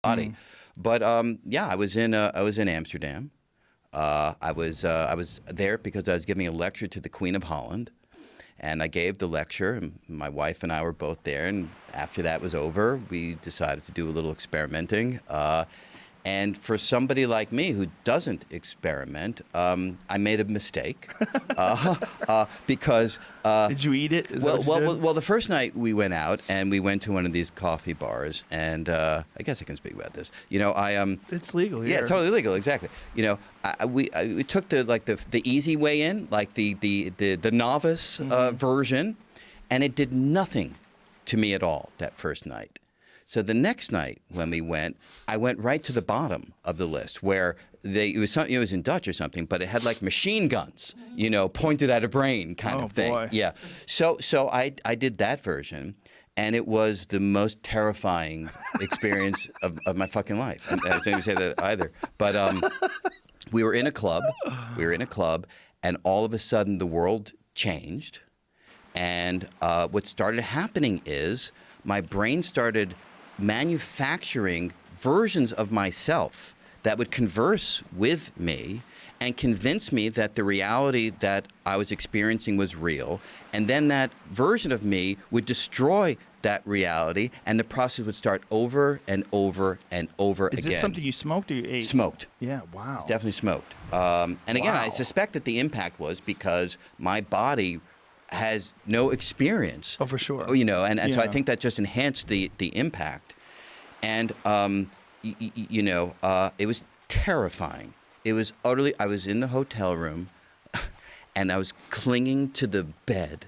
body. But yeah, I was in Amsterdam. I was there because I was giving a lecture to the Queen of Holland, and I gave the lecture. And my wife and I were both there. And after that was over, we decided to do a little experimenting. And for somebody like me who doesn't experiment, I made a mistake because. Did you eat it? Well, the first night we went out and we went to one of these coffee bars, and I guess I can speak about this. It's legal here. Yeah, totally legal, exactly. We took the easy way in, like the novice version, and it did nothing to me at all that first night. So the next night when we went, I went right to the bottom of the list where it was in Dutch or something, but it had like machine guns, pointed at a brain kind of thing. Boy. Yeah. So I did that version, and it was the most terrifying experience of my fucking life. And I didn't say that either. But we were in a club. And all of a sudden the world changed. And what started happening is my brain started manufacturing versions of myself that would converse with me and convince me that the reality that I was experiencing was real. And then that version of me would destroy that reality, and the process would start over and over and over again. Is this something you smoked or you ate? Smoked. Yeah, wow. Definitely smoked. And again, Wow. I suspect that the impact was because my body has no experience. Oh, for sure. And so I Yeah. think that just enhanced the impact. And, it was terrifying. It was utterly, I was in the hotel room and I was clinging to the bed.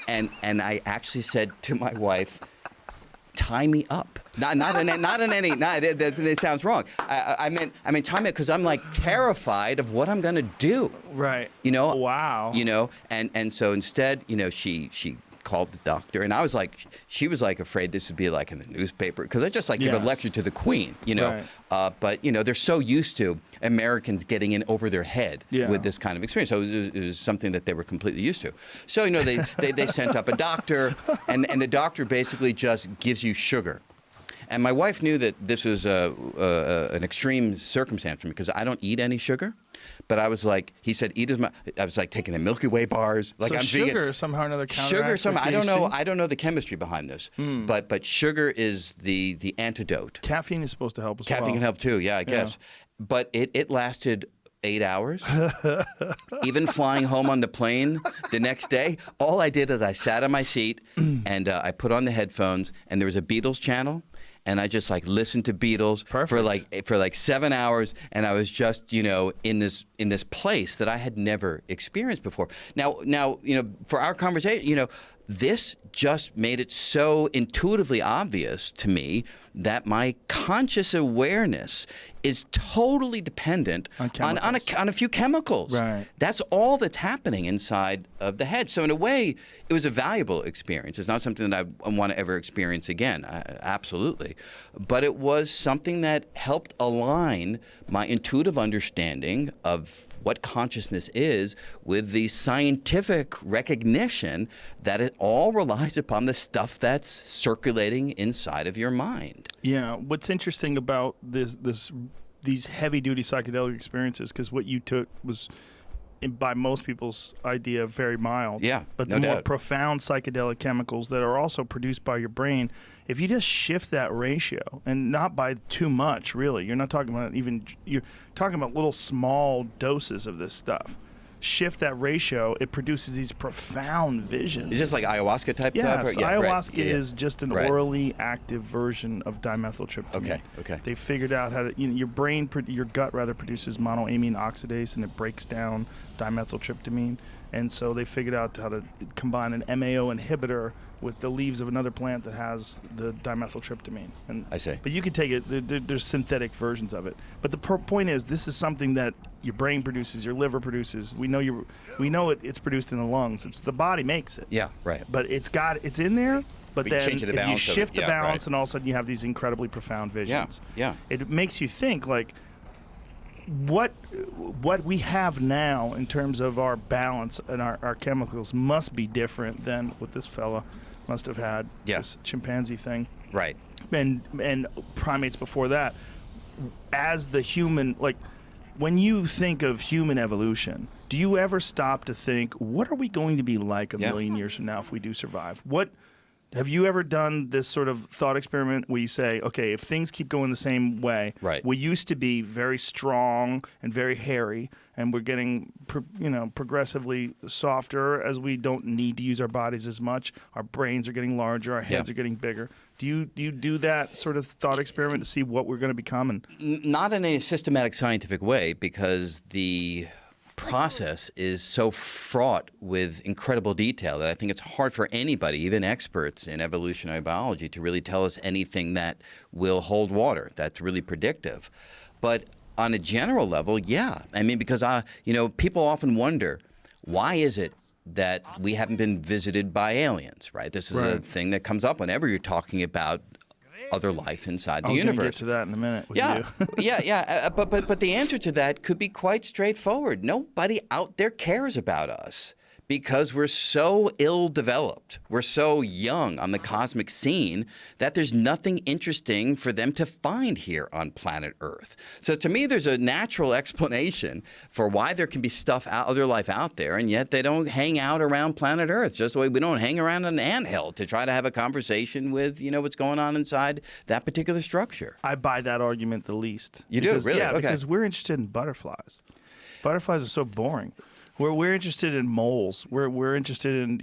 And I actually said to my wife, tie me up. It sounds wrong. I meant time it because I'm like terrified of what I'm gonna do. Right. Wow. And so instead, she called the doctor, and she was like afraid this would be like in the newspaper because I just give a Yes. lecture to the Queen, Right. But they're so used to Americans getting in over their head Yeah. with this kind of experience, so it was something that they were completely used to. So they sent up a doctor, and the doctor basically just gives you sugar. And my wife knew that this was an extreme circumstance for me because I don't eat any sugar. But I was like, he said, eat as much. I was like taking the Milky Way bars. Like So I'm sugar vegan. somehow or another counteracts Sugar somehow. I don't know. THC? I don't know the chemistry behind this. But sugar is the antidote. Caffeine is supposed to help as well. Caffeine can help too. Yeah, I guess. But it lasted 8 hours. Even flying home on the plane the next day, all I did is I sat on my seat and I put on the headphones, and there was a Beatles channel. And I just listened to Beatles for like 7 hours, and I was just in this place that I had never experienced before. Now for our conversation, this just made it so intuitively obvious to me that my conscious awareness is totally dependent on a few chemicals. Right. That's all that's happening inside of the head. So in a way, it was a valuable experience. It's not something that I want to ever experience again, absolutely. But it was something that helped align my intuitive understanding of what consciousness is with the scientific recognition that it all relies upon the stuff that's circulating inside of your mind. Yeah. What's interesting about these heavy-duty psychedelic experiences, because what you took was, by most people's idea, very mild. Yeah, But no the more doubt. profound psychedelic chemicals that are also produced by your brain, if you just shift that ratio, and not by too much, really, you're not talking about you're talking about little small doses of this stuff. Shift that ratio, it produces these profound visions. Is this like ayahuasca type Yes, stuff? Yeah, ayahuasca right. Yeah. is just an Right. orally active version of dimethyltryptamine. Okay. They figured out how to, your brain, your gut rather, produces monoamine oxidase, and it breaks down dimethyltryptamine. And so they figured out how to combine an MAO inhibitor with the leaves of another plant that has the dimethyltryptamine. And I see. But you could take it. There's synthetic versions of it. But the point is, this is something that your brain produces, your liver produces. We know it's produced in the lungs. It's the body makes it. Yeah, right. But it's in there. But But you then change the if you balance of it. shift the Yeah, balance, right. and all of a sudden you have these incredibly profound visions. Yeah. It makes you think what we have now in terms of our balance and our chemicals must be different than what this fella must have had this chimpanzee thing. Right. And primates before that. As the human, like, when you think of human evolution, do you ever stop to think, what are we going to be like a million years from now if we do survive? Have you ever done this sort of thought experiment where you say, okay, if things keep going the same way, we used to be very strong and very hairy, and we're getting progressively softer as we don't need to use our bodies as much. Our brains are getting larger, our heads are getting bigger. Do you do that sort of thought experiment to see what we're going to become? And not in a systematic scientific way, because the process is so fraught with incredible detail that I think it's hard for anybody, even experts in evolutionary biology, to really tell us anything that will hold water, that's really predictive. But on a general level, yeah. I mean, because people often wonder, why is it that we haven't been visited by aliens, right? This is a thing that comes up whenever you're talking about other life inside the universe. I was going to get to that in a minute with you. But the answer to that could be quite straightforward. Nobody out there cares about us because we're so ill-developed. We're so young on the cosmic scene that there's nothing interesting for them to find here on planet Earth. So to me, there's a natural explanation for why there can be other life out there, and yet they don't hang out around planet Earth, just the way we don't hang around an anthill to try to have a conversation with, what's going on inside that particular structure. I buy that argument the least. You do? Really? Yeah, okay. Because we're interested in butterflies. Butterflies are so boring. We're interested in moles. We're interested in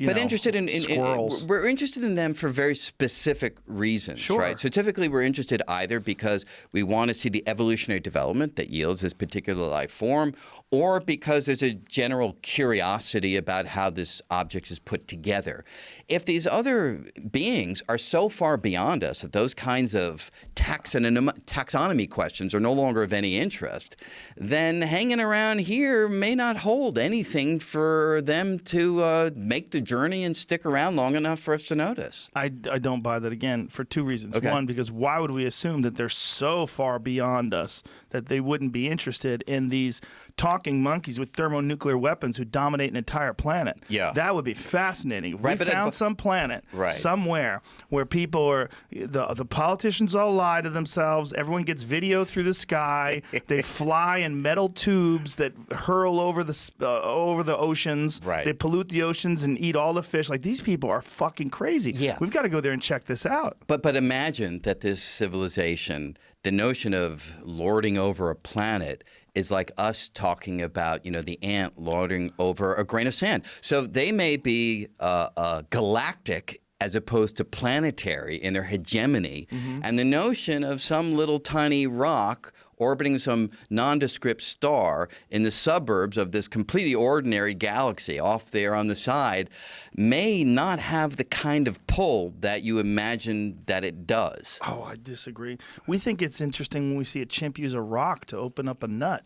squirrels. We're interested in them for very specific reasons, sure. Right? So typically we're interested either because we want to see the evolutionary development that yields this particular life form, or because there's a general curiosity about how this object is put together. If these other beings are so far beyond us that those kinds of taxonomy questions are no longer of any interest, then hanging around here may not hold anything for them to make the journey and stick around long enough for us to notice. I don't buy that, again, for two reasons. Okay. One, because why would we assume that they're so far beyond us that they wouldn't be interested in these talking monkeys with thermonuclear weapons who dominate an entire planet? Yeah. That would be fascinating. If we found some planet somewhere where people are, the politicians all lie to themselves, everyone gets video through the sky, they fly in metal tubes that hurl over the oceans, they pollute the oceans and eat all the fish. Like, these people are fucking crazy. Yeah. We've got to go there and check this out. But imagine that this civilization, the notion of lording over a planet, is like us talking about, the ant lording over a grain of sand. So they may be galactic as opposed to planetary in their hegemony. Mm-hmm. And the notion of some little tiny rock orbiting some nondescript star in the suburbs of this completely ordinary galaxy off there on the side may not have the kind of pull that you imagine that it does. Oh, I disagree. We think it's interesting when we see a chimp use a rock to open up a nut.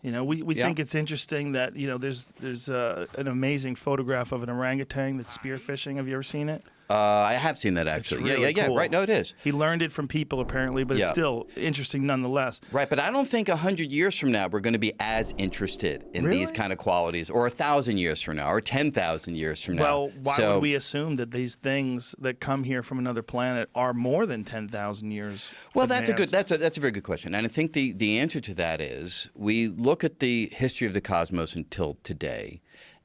We think it's interesting that, there's an amazing photograph of an orangutan that's spearfishing. Have you ever seen it? I have seen that, actually. It's really cool. Right. No, it is. He learned it from people, apparently, but it's still interesting nonetheless. Right, but I don't think 100 years from now we're going to be as interested in these kind of qualities, or 1,000 years from now, or 10,000 years from now. Well, why would we assume that these things that come here from another planet are more than 10,000 years Well, advanced? that's a very good question. And I think the answer to that is we look at the history of the cosmos until today,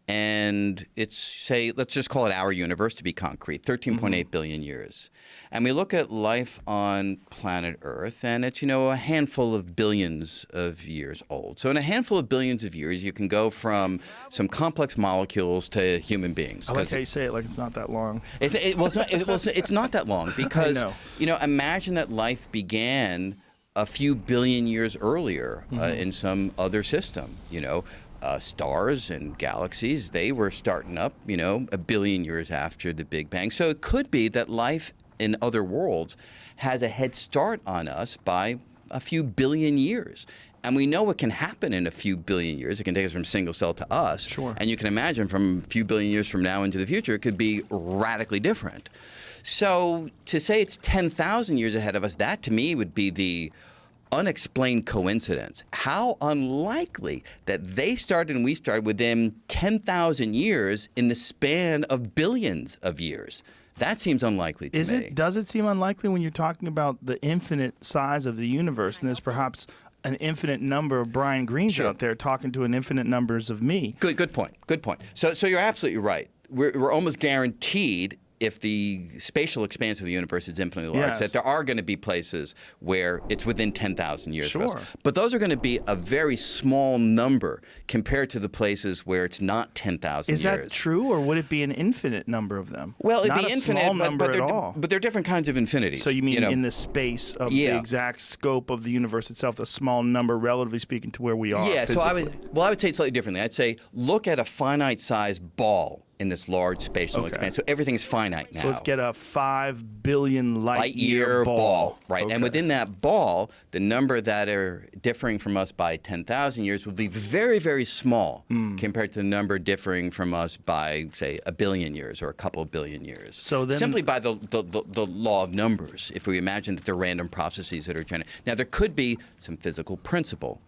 and let's just call it our universe to be concrete, 13.8 billion years. And we look at life on planet Earth, and it's, a handful of billions of years old. So in a handful of billions of years, you can go from some complex molecules to human beings. I like how you say it like it's not that long. It's not that long because, imagine that life began a few billion years earlier in some other system, stars and galaxies, they were starting up, a billion years after the Big Bang. So it could be that life in other worlds has a head start on us by a few billion years. And we know what can happen in a few billion years. It can take us from single cell to us. Sure. And you can imagine from a few billion years from now into the future, it could be radically different. So to say it's 10,000 years ahead of us, that to me would be the unexplained coincidence. How unlikely that they started and we started within 10,000 years in the span of billions of years. That seems unlikely to me. Does it seem unlikely when you're talking about the infinite size of the universe, and there's perhaps an infinite number of Brian Greens out there talking to an infinite numbers of me? Good point. So you're absolutely right. We're almost guaranteed, if the spatial expanse of the universe is infinitely large, that there are going to be places where it's within 10,000 years of us. But those are going to be a very small number compared to the places where it's not 10,000 years. Is that true, or would it be an infinite number of them? Well, it'd not be a infinite, small number at all. But they're different kinds of infinities. So you mean in the space of the exact scope of the universe itself, a small number, relatively speaking, to where we are? Yeah. Physically? So I would say it slightly differently. I'd say look at a finite-sized ball in this large spatial expanse. So everything's finite now. So let's get a 5 billion light-year ball. Right. Okay. And within that ball, the number that are differing from us by 10,000 years will be very, very small compared to the number differing from us by, say, 1 billion years or a couple of billion years. So then, simply by the law of numbers, if we imagine that they're random processes that are generated. Now, there could be some physical principle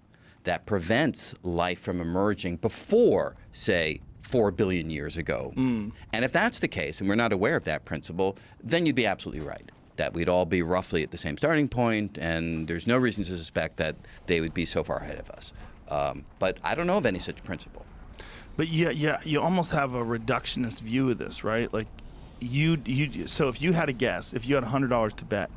that prevents life from emerging before, say, 4 billion years ago. And if that's the case, and we're not aware of that principle, then you'd be absolutely right, that we'd all be roughly at the same starting point, and there's no reason to suspect that they would be so far ahead of us. But I don't know of any such principle. But you almost have a reductionist view of this, right? Like, so if you had a guess, if you had $100 to bet,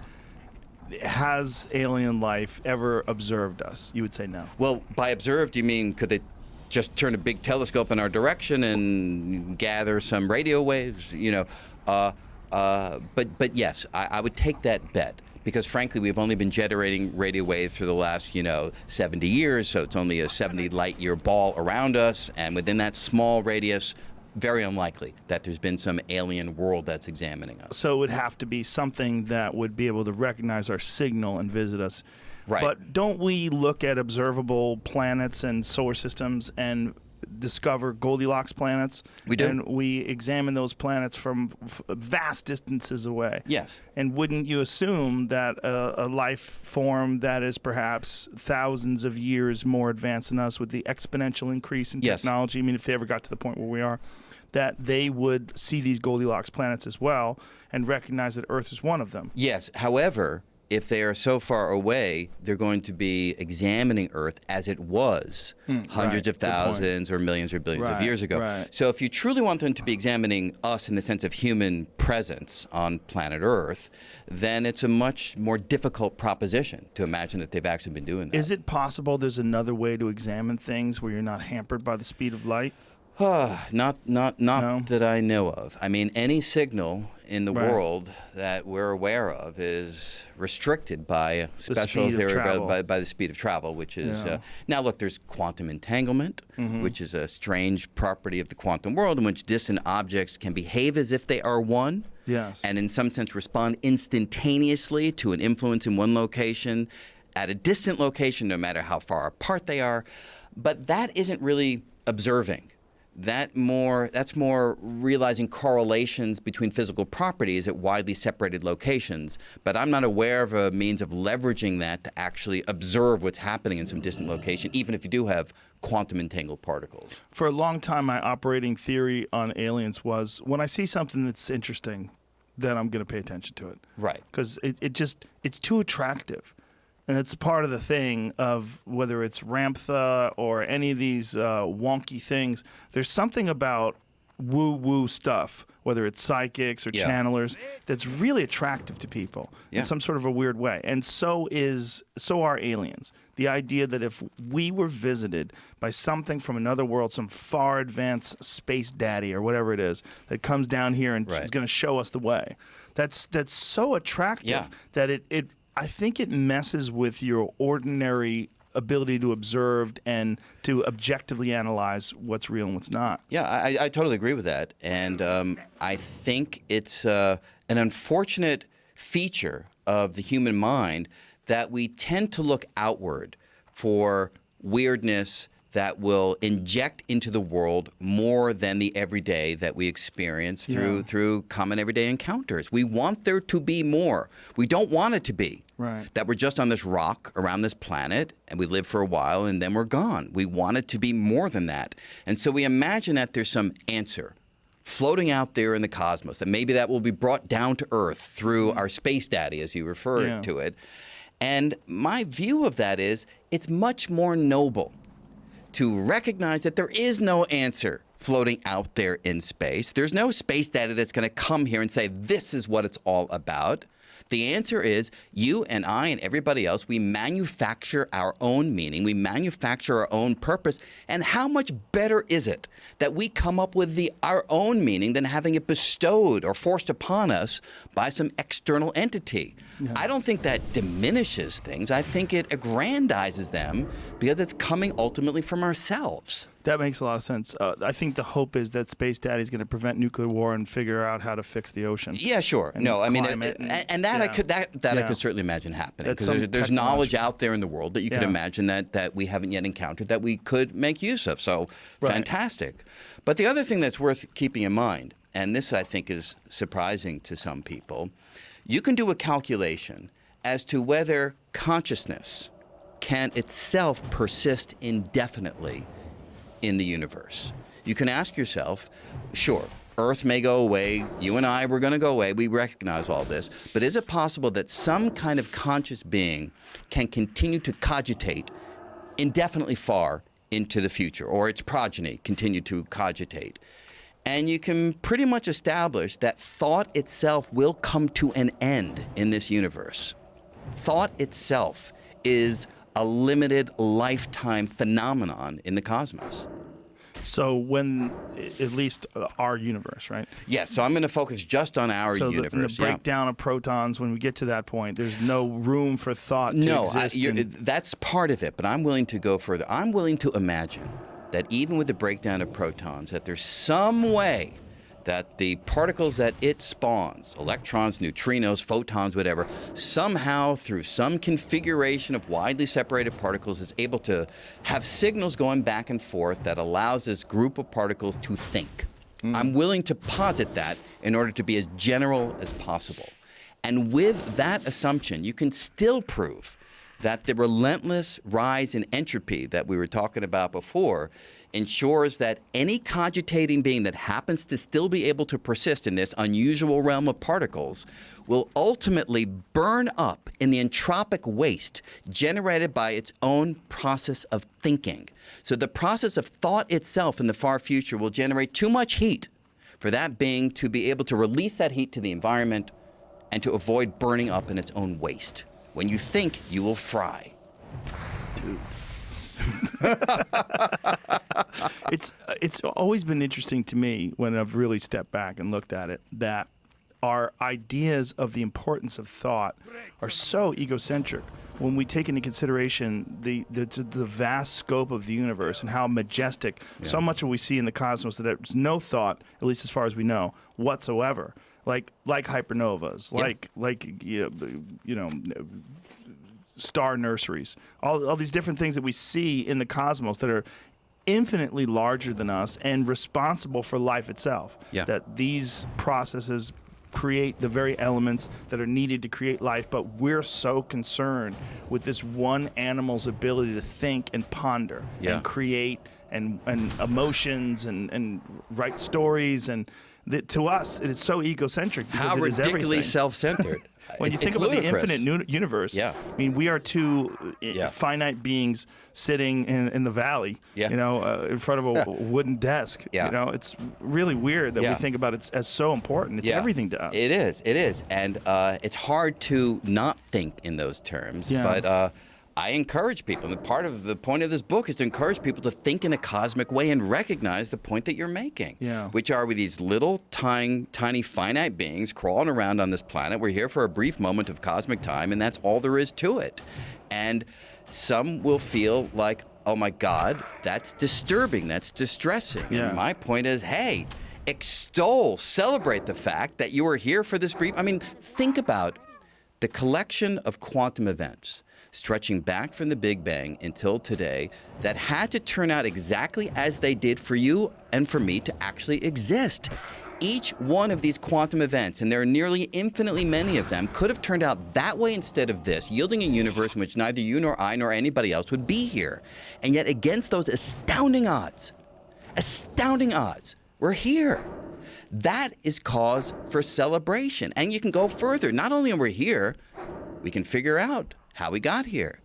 has alien life ever observed us? You would say no. Well, by observed, you mean could they just turn a big telescope in our direction and gather some radio waves, but yes, I would take that bet, because frankly we've only been generating radio waves for the last 70 years, so it's only a 70 light year ball around us, and within that small radius, very unlikely that there's been some alien world that's examining us. So it would have to be something that would be able to recognize our signal and visit us. Right. But don't we look at observable planets and solar systems and discover Goldilocks planets? We do. And we examine those planets from vast distances away. Yes. And wouldn't you assume that a life form that is perhaps thousands of years more advanced than us, with the exponential increase in technology, I mean, if they ever got to the point where we are, that they would see these Goldilocks planets as well and recognize that Earth is one of them? Yes. However, if they are so far away, they're going to be examining Earth as it was hundreds of thousands or millions or billions of years ago. Right. So if you truly want them to be examining us in the sense of human presence on planet Earth, then it's a much more difficult proposition to imagine that they've actually been doing that. Is it possible there's another way to examine things where you're not hampered by the speed of light? Not that I know of. I mean, any signal in the world that we're aware of is restricted by a special theory by the speed of travel, which is now look. There's quantum entanglement, which is a strange property of the quantum world, in which distant objects can behave as if they are one. Yes. And in some sense respond instantaneously to an influence in one location at a distant location, no matter how far apart they are. But that isn't really observing. That's more realizing correlations between physical properties at widely separated locations. But I'm not aware of a means of leveraging that to actually observe what's happening in some distant location, even if you do have quantum entangled particles. For a long time, my operating theory on aliens was, when I see something that's interesting, then I'm going to pay attention to it. Right. Because it's too attractive. And it's part of the thing of whether it's Ramtha or any of these wonky things. There's something about woo-woo stuff, whether it's psychics or channelers, that's really attractive to people in some sort of a weird way. And so are aliens. The idea that if we were visited by something from another world, some far advanced space daddy or whatever it is, that comes down here and is going to show us the way, that's so attractive that I think it messes with your ordinary ability to observe and to objectively analyze what's real and what's not. Yeah, I totally agree with that. And I think it's an unfortunate feature of the human mind that we tend to look outward for weirdness that will inject into the world more than the everyday that we experience through common everyday encounters. We want there to be more. We don't want it to be that we're just on this rock around this planet and we live for a while and then we're gone. We want it to be more than that. And so we imagine that there's some answer floating out there in the cosmos, that maybe that will be brought down to Earth through our space daddy, as you refer to it. And my view of that is it's much more noble to recognize that there is no answer floating out there in space. There's no space daddy that's going to come here and say, this is what it's all about. The answer is you and I and everybody else, we manufacture our own meaning. We manufacture our own purpose. And how much better is it that we come up with our own meaning than having it bestowed or forced upon us by some external entity? Yeah. I don't think that diminishes things. I think it aggrandizes them because it's coming ultimately from ourselves. That makes a lot of sense. I think the hope is that Space Daddy is going to prevent nuclear war and figure out how to fix the ocean. Yeah, sure. No, I mean, I could certainly imagine happening, because there's knowledge out there in the world that you could imagine that we haven't yet encountered that we could make use of. So fantastic. But the other thing that's worth keeping in mind, and this I think is surprising to some people, you can do a calculation as to whether consciousness can itself persist indefinitely in the universe. You can ask yourself, sure, Earth may go away, you and I, we're going to go away, we recognize all this, but is it possible that some kind of conscious being can continue to cogitate indefinitely far into the future, or its progeny continue to cogitate? And you can pretty much establish that thought itself will come to an end in this universe. Thought itself is a limited lifetime phenomenon in the cosmos. So when, at least our universe, right? Yes, so I'm going to focus just on our universe. So the breakdown of protons, when we get to that point, there's no room for thought to exist. That's part of it, but I'm willing to go further. I'm willing to imagine that even with the breakdown of protons, that there's some way that the particles that it spawns, electrons, neutrinos, photons, whatever, somehow through some configuration of widely separated particles is able to have signals going back and forth that allows this group of particles to think. I'm willing to posit that in order to be as general as possible. And with that assumption, you can still prove that the relentless rise in entropy that we were talking about before ensures that any cogitating being that happens to still be able to persist in this unusual realm of particles will ultimately burn up in the entropic waste generated by its own process of thinking. So the process of thought itself in the far future will generate too much heat for that being to be able to release that heat to the environment and to avoid burning up in its own waste. When you think, you will fry. Dude. It's always been interesting to me when I've really stepped back and looked at it that our ideas of the importance of thought are so egocentric when we take into consideration the vast scope of the universe and how majestic so much of we see in the cosmos, that there's no thought, at least as far as we know, whatsoever. Like hypernovas, star nurseries, all these different things that we see in the cosmos that are infinitely larger than us and responsible for life itself. Yeah. That these processes create the very elements that are needed to create life, but we're so concerned with this one animal's ability to think and ponder and create and emotions and write stories, and to us it is so egocentric because how ridiculously self-centered. When you think about the infinite universe, I mean, we are two finite beings sitting in the valley, in front of a wooden desk. It's really weird that we think about it as so important. It's everything to us. It is. And it's hard to not think in those terms. But I encourage people, and part of the point of this book is to encourage people to think in a cosmic way and recognize the point that you're making, which are we these little tiny finite beings crawling around on this planet. We're here for a brief moment of cosmic time, and that's all there is to it. And some will feel like, oh my God, that's disturbing, that's distressing. And my point is, hey, celebrate the fact that you are here for this brief. I mean, think about the collection of quantum events stretching back from the Big Bang until today that had to turn out exactly as they did for you and for me to actually exist. Each one of these quantum events, and there are nearly infinitely many of them, could have turned out that way instead of this, yielding a universe in which neither you nor I nor anybody else would be here. And yet against those astounding odds, we're here. That is cause for celebration. And you can go further. Not only are we here, we can figure out how we got here.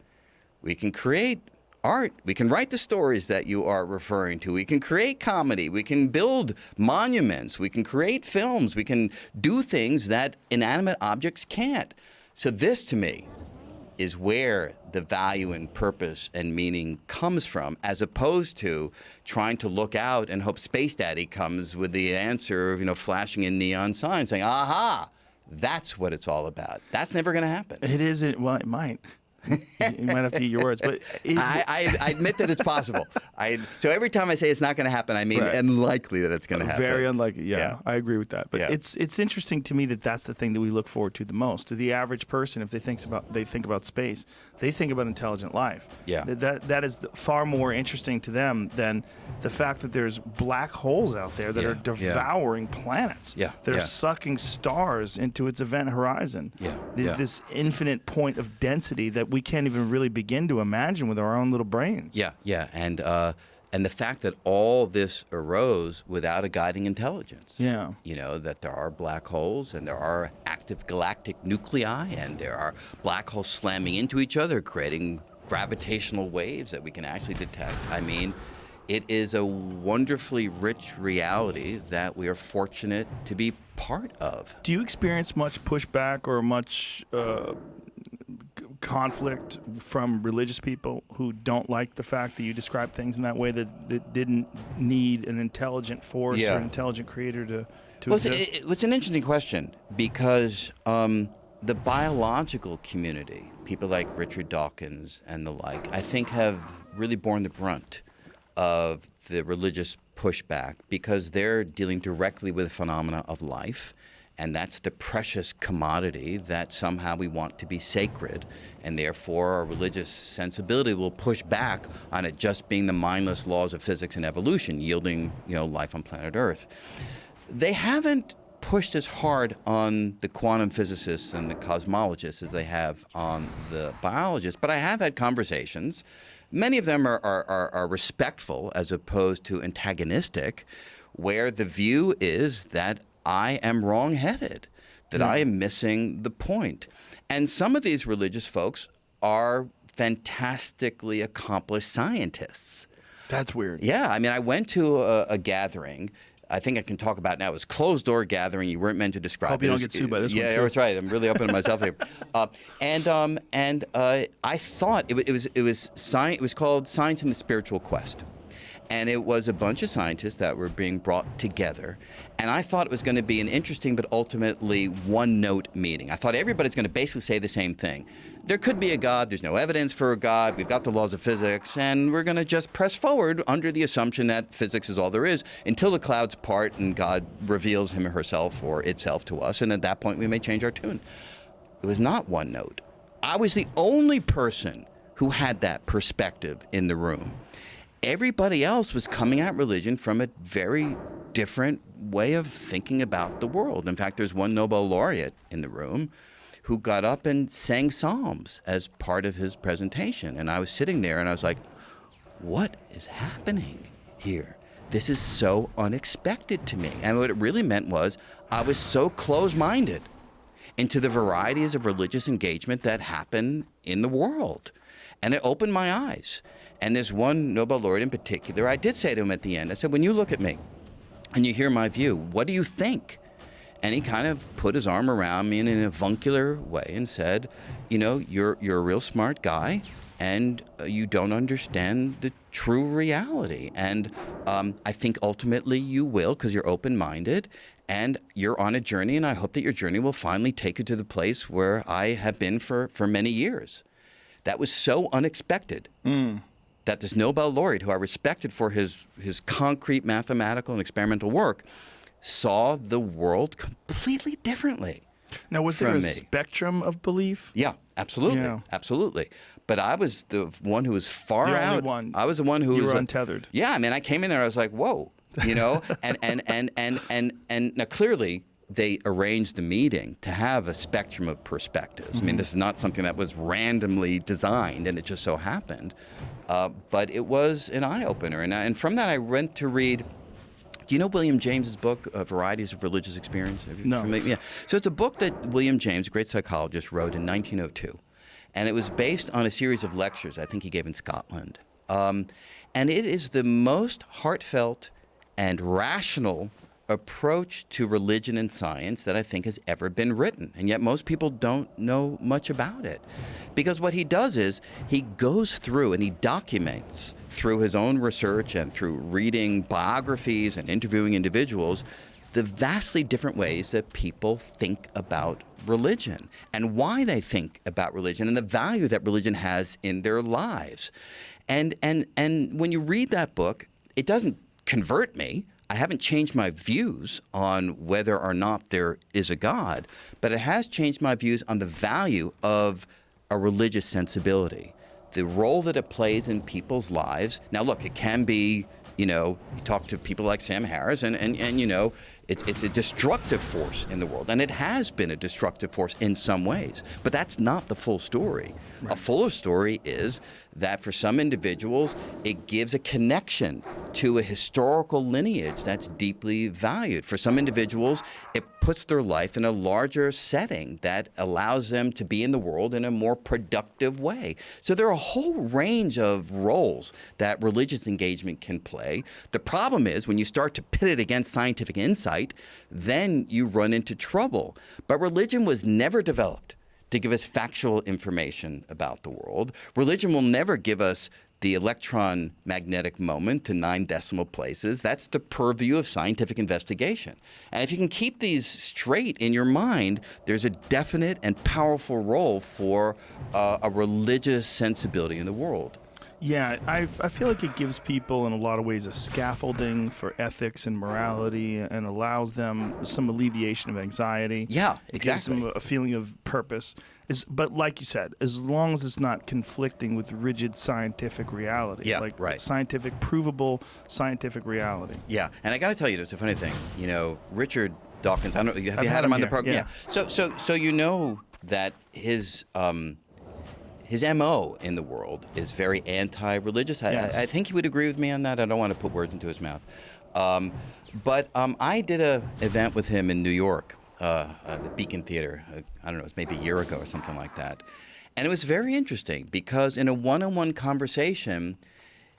We can create art. We can write the stories that you are referring to. We can create comedy. We can build monuments. We can create films. We can do things that inanimate objects can't. So this, to me, is where the value and purpose and meaning comes from, as opposed to trying to look out and hope Space Daddy comes with the answer of, flashing in neon signs saying, aha, that's what it's all about. That's never going to happen. It isn't. Well, it might. You might have to eat your words, but I admit that it's possible. So every time I say it's not going to happen, I mean unlikely that it's going to happen. Very unlikely. Yeah, I agree with that. But Yeah. it's interesting to me that that's the thing that we look forward to the most. To the average person, if they think about space, they think about intelligent life. Yeah. That is far more interesting to them than the fact that there's black holes out there that are devouring planets. Yeah. That are Yeah. sucking stars into its event horizon. Yeah. This infinite point of density that we can't even really begin to imagine with our own little brains. Yeah, and the fact that all this arose without a guiding intelligence. Yeah. That there are black holes and there are active galactic nuclei and there are black holes slamming into each other, creating gravitational waves that we can actually detect. I mean, it is a wonderfully rich reality that we are fortunate to be part of. Do you experience much pushback or much conflict from religious people who don't like the fact that you describe things in that way, that didn't need an intelligent force or an intelligent creator to exist? It's an interesting question because the biological community, people like Richard Dawkins and the like, I think have really borne the brunt of the religious pushback because they're dealing directly with the phenomena of life. And that's the precious commodity that somehow we want to be sacred. And therefore, our religious sensibility will push back on it just being the mindless laws of physics and evolution, yielding, life on planet Earth. They haven't pushed as hard on the quantum physicists and the cosmologists as they have on the biologists. But I have had conversations. Many of them are respectful as opposed to antagonistic, where the view is that I am wrong-headed, that I am missing the point. And some of these religious folks are fantastically accomplished scientists. That's weird. Yeah, I mean, I went to a gathering. I think I can talk about it now. It was a closed-door gathering. You weren't meant to describe it. Hope you don't get sued by this one, too. Yeah, that's right. I'm really opening myself here. I thought it was called Science and the Spiritual Quest. And it was a bunch of scientists that were being brought together. And I thought it was going to be an interesting but ultimately one-note meeting. I thought everybody's going to basically say the same thing. There could be a God. There's no evidence for a God. We've got the laws of physics. And we're going to just press forward under the assumption that physics is all there is until the clouds part and God reveals him or herself or itself to us. And at that point, we may change our tune. It was not one note. I was the only person who had that perspective in the room. Everybody else was coming at religion from a very different way of thinking about the world. In fact, there's one Nobel laureate in the room who got up and sang psalms as part of his presentation. And I was sitting there and I was like, what is happening here? This is so unexpected to me. And what it really meant was I was so close-minded into the varieties of religious engagement that happen in the world. And it opened my eyes. And there's one Nobel laureate in particular, I did say to him at the end, I said, when you look at me and you hear my view, what do you think? And he kind of put his arm around me in an avuncular way and said, you're a real smart guy and you don't understand the true reality. And I think ultimately you will because you're open-minded and you're on a journey, and I hope that your journey will finally take you to the place where I have been for many years. That was so unexpected. That this Nobel laureate, who I respected for his concrete mathematical and experimental work, saw the world completely differently. Now, was there a spectrum of belief? Yeah, absolutely. Yeah. Absolutely. But I was the one who was far The out. only one. I was the one who You was were untethered. Yeah, I mean, I came in there, I was like, whoa, and now clearly they arranged the meeting to have a spectrum of perspectives. I mean, this is not something that was randomly designed and it just so happened. But it was an eye-opener. And from that, I went to read Do you know William James's book, Varieties of Religious Experience? No. Yeah. So it's a book that William James, a great psychologist, wrote in 1902. And it was based on a series of lectures I think he gave in Scotland. And it is the most heartfelt and rational approach to religion and science that I think has ever been written. And yet most people don't know much about it. Because what he does is he goes through and he documents through his own research and through reading biographies and interviewing individuals the vastly different ways that people think about religion and why they think about religion and the value that religion has in their lives. And when you read that book, it doesn't convert me. I haven't changed my views on whether or not there is a God, but it has changed my views on the value of a religious sensibility, the role that it plays in people's lives. Now, look, it can be, you talk to people like Sam Harris, and it's a destructive force in the world, and it has been a destructive force in some ways. But that's not the full story. Right. A fuller story is that for some individuals, it gives a connection to a historical lineage that's deeply valued. For some individuals, it puts their life in a larger setting that allows them to be in the world in a more productive way. So there are a whole range of roles that religious engagement can play. The problem is when you start to pit it against scientific insight, then you run into trouble. But religion was never developed to give us factual information about the world. Religion will never give us the electron magnetic moment to 9 decimal places. That's the purview of scientific investigation. And if you can keep these straight in your mind, there's a definite and powerful role for a religious sensibility in the world. Yeah, I feel like it gives people in a lot of ways a scaffolding for ethics and morality and allows them some alleviation of anxiety. Yeah, exactly. It gives them a feeling of purpose. But like you said, as long as it's not conflicting with rigid scientific reality. Yeah, like right. Scientific, provable scientific reality. Yeah, and I got to tell you, it's a funny thing. Richard Dawkins, I don't know, have you had him on the program? Yeah. So you know that his MO in the world is very anti-religious. Yes. I think he would agree with me on that. I don't want to put words into his mouth. But I did an event with him in New York, the Beacon Theater. I don't know, it was maybe a year ago or something like that. And it was very interesting because in a one-on-one conversation,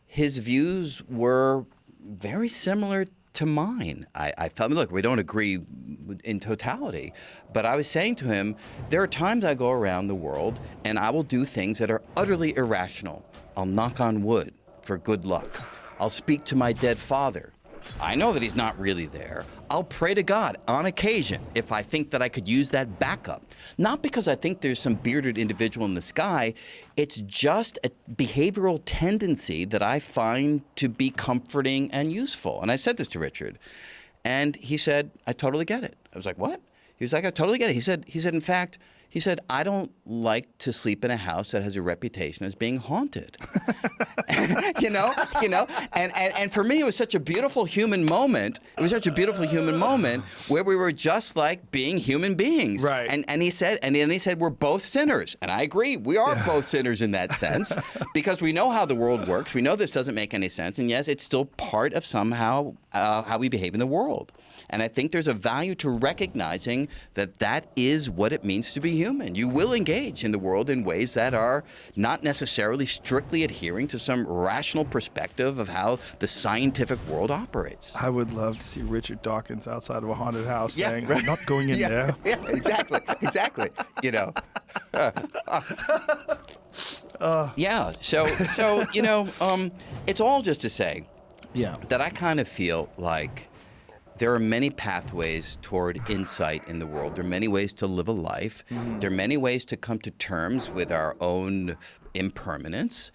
his views were very similar to mine. I felt, look, we don't agree in totality, but I was saying to him, there are times I go around the world and I will do things that are utterly irrational. I'll knock on wood for good luck. I'll speak to my dead father. I know that he's not really there. I'll pray to God on occasion if I think that I could use that backup. Not because I think there's some bearded individual in the sky. It's just a behavioral tendency that I find to be comforting and useful. And I said this to Richard. And he said, I totally get it. I was like, what? He was like, I totally get it. He said, in fact, I don't like to sleep in a house that has a reputation as being haunted. And for me, it was such a beautiful human moment. It was such a beautiful human moment where we were just like being human beings. Right. And he said, we're both sinners. And I agree. We are both sinners in that sense because we know how the world works. We know this doesn't make any sense. And yes, it's still part of somehow how we behave in the world. And I think there's a value to recognizing that that is what it means to be human. You will engage in the world in ways that are not necessarily strictly adhering to some rational perspective of how the scientific world operates. I would love to see Richard Dawkins outside of a haunted house saying, right. I'm not going in there. Yeah, exactly. Yeah, so it's all just to say that I kind of feel like there are many pathways toward insight in the world. There are many ways to live a life. Mm-hmm. There are many ways to come to terms with our own impermanence.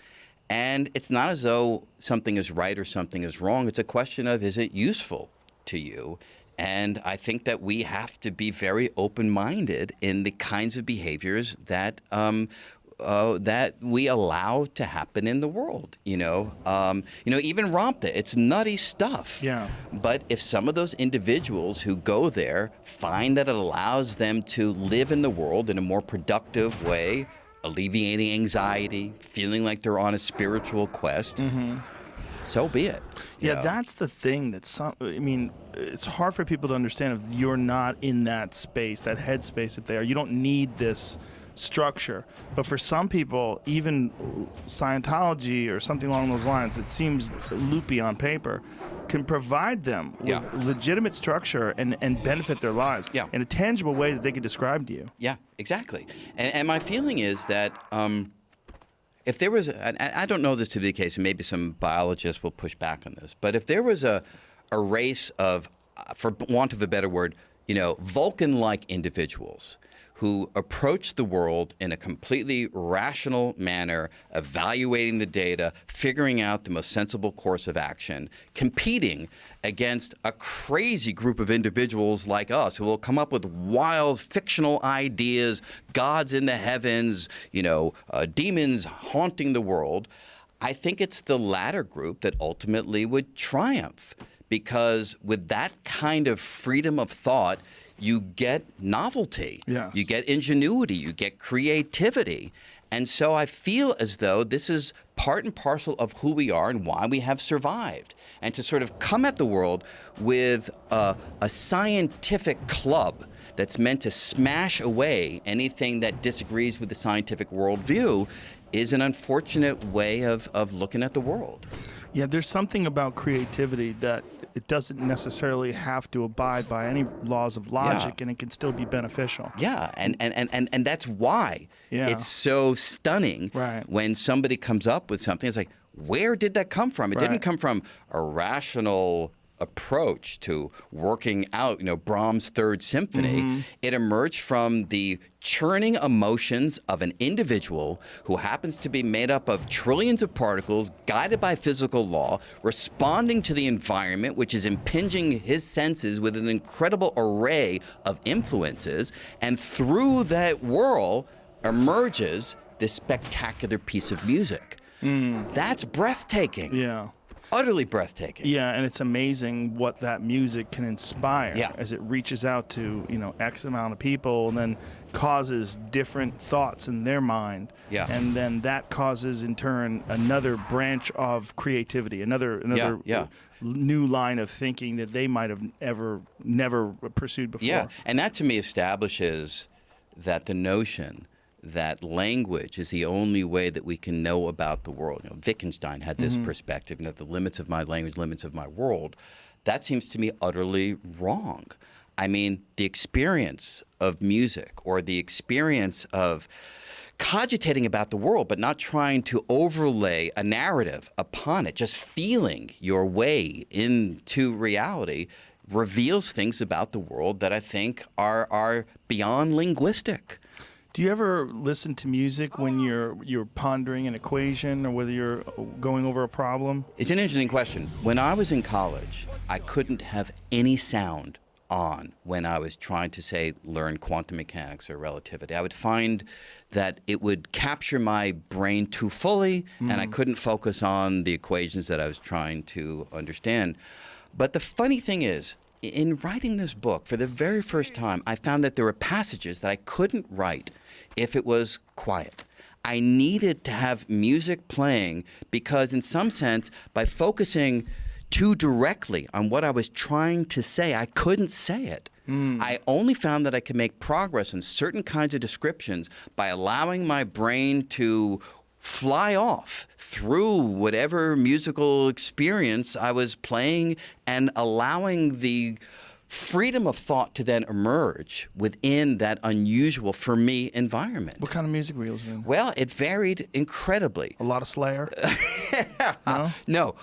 And it's not as though something is right or something is wrong. It's a question of, is it useful to you? And I think that we have to be very open-minded in the kinds of behaviors that that we allow to happen in the world. Even Ramtha, it's nutty stuff. Yeah. But if some of those individuals who go there find that it allows them to live in the world in a more productive way, alleviating anxiety, feeling like they're on a spiritual quest, so be it. You know? That's the thing I mean, it's hard for people to understand if you're not in that space, that headspace that they are. You don't need this structure. But for some people, even Scientology or something along those lines, it seems loopy on paper, can provide them with legitimate structure and benefit their lives in a tangible way that they can describe to you. Yeah, exactly. And my feeling is that if there was, and I don't know this to be the case, and maybe some biologists will push back on this, but if there was a race of, for want of a better word, Vulcan-like individuals who approach the world in a completely rational manner, evaluating the data, figuring out the most sensible course of action, competing against a crazy group of individuals like us who will come up with wild fictional ideas, gods in the heavens, demons haunting the world. I think it's the latter group that ultimately would triumph, because with that kind of freedom of thought, you get novelty, you get ingenuity, you get creativity. And so I feel as though this is part and parcel of who we are and why we have survived. And to sort of come at the world with a scientific club that's meant to smash away anything that disagrees with the scientific worldview is an unfortunate way of looking at the world. Yeah, there's something about creativity that it doesn't necessarily have to abide by any laws of logic, and it can still be beneficial. Yeah, and that's why it's so stunning when somebody comes up with something. It's like, where did that come from? It didn't come from a rational approach to working out, Brahms' Third Symphony. It emerged from the churning emotions of an individual who happens to be made up of trillions of particles, guided by physical law, responding to the environment, which is impinging his senses with an incredible array of influences. And through that whirl emerges this spectacular piece of music. That's breathtaking. Yeah. Utterly breathtaking. Yeah, and it's amazing what that music can inspire as it reaches out to, X amount of people and then causes different thoughts in their mind. Yeah. And then that causes, in turn, another branch of creativity, another new line of thinking that they might have never pursued before. Yeah, and that to me establishes that the notion that language is the only way that we can know about the world. Wittgenstein had this perspective, the limits of my language, limits of my world. That seems to me utterly wrong. I mean, the experience of music, or the experience of cogitating about the world, but not trying to overlay a narrative upon it, just feeling your way into reality, reveals things about the world that I think are beyond linguistic. Do you ever listen to music when you're pondering an equation or whether you're going over a problem? It's an interesting question. When I was in college, I couldn't have any sound on when I was trying to, say, learn quantum mechanics or relativity. I would find that it would capture my brain too fully, and I couldn't focus on the equations that I was trying to understand. But the funny thing is, in writing this book, for the very first time, I found that there were passages that I couldn't write if it was quiet. I needed to have music playing because, in some sense, by focusing too directly on what I was trying to say, I couldn't say it. I only found that I could make progress in certain kinds of descriptions by allowing my brain to fly off through whatever musical experience I was playing, and allowing the freedom of thought to then emerge within that unusual, for me, environment. What kind of music were you listening to? Well, it varied incredibly. A lot of Slayer? No.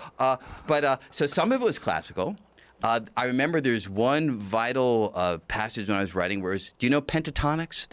So some of it was classical. I remember there's one vital passage when I was writing where do you know Pentatonics?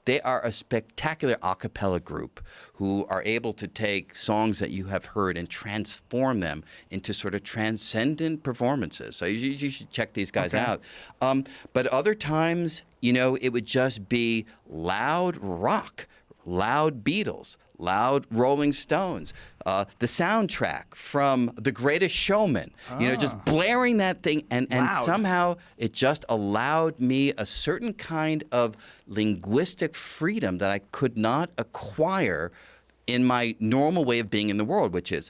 They are a spectacular a cappella group who are able to take songs that you have heard and transform them into sort of transcendent performances. So you should check these guys out. But other times, it would just be loud rock, loud Beatles, loud Rolling Stones, the soundtrack from The Greatest Showman, just blaring that thing. And somehow it just allowed me a certain kind of linguistic freedom that I could not acquire in my normal way of being in the world, which is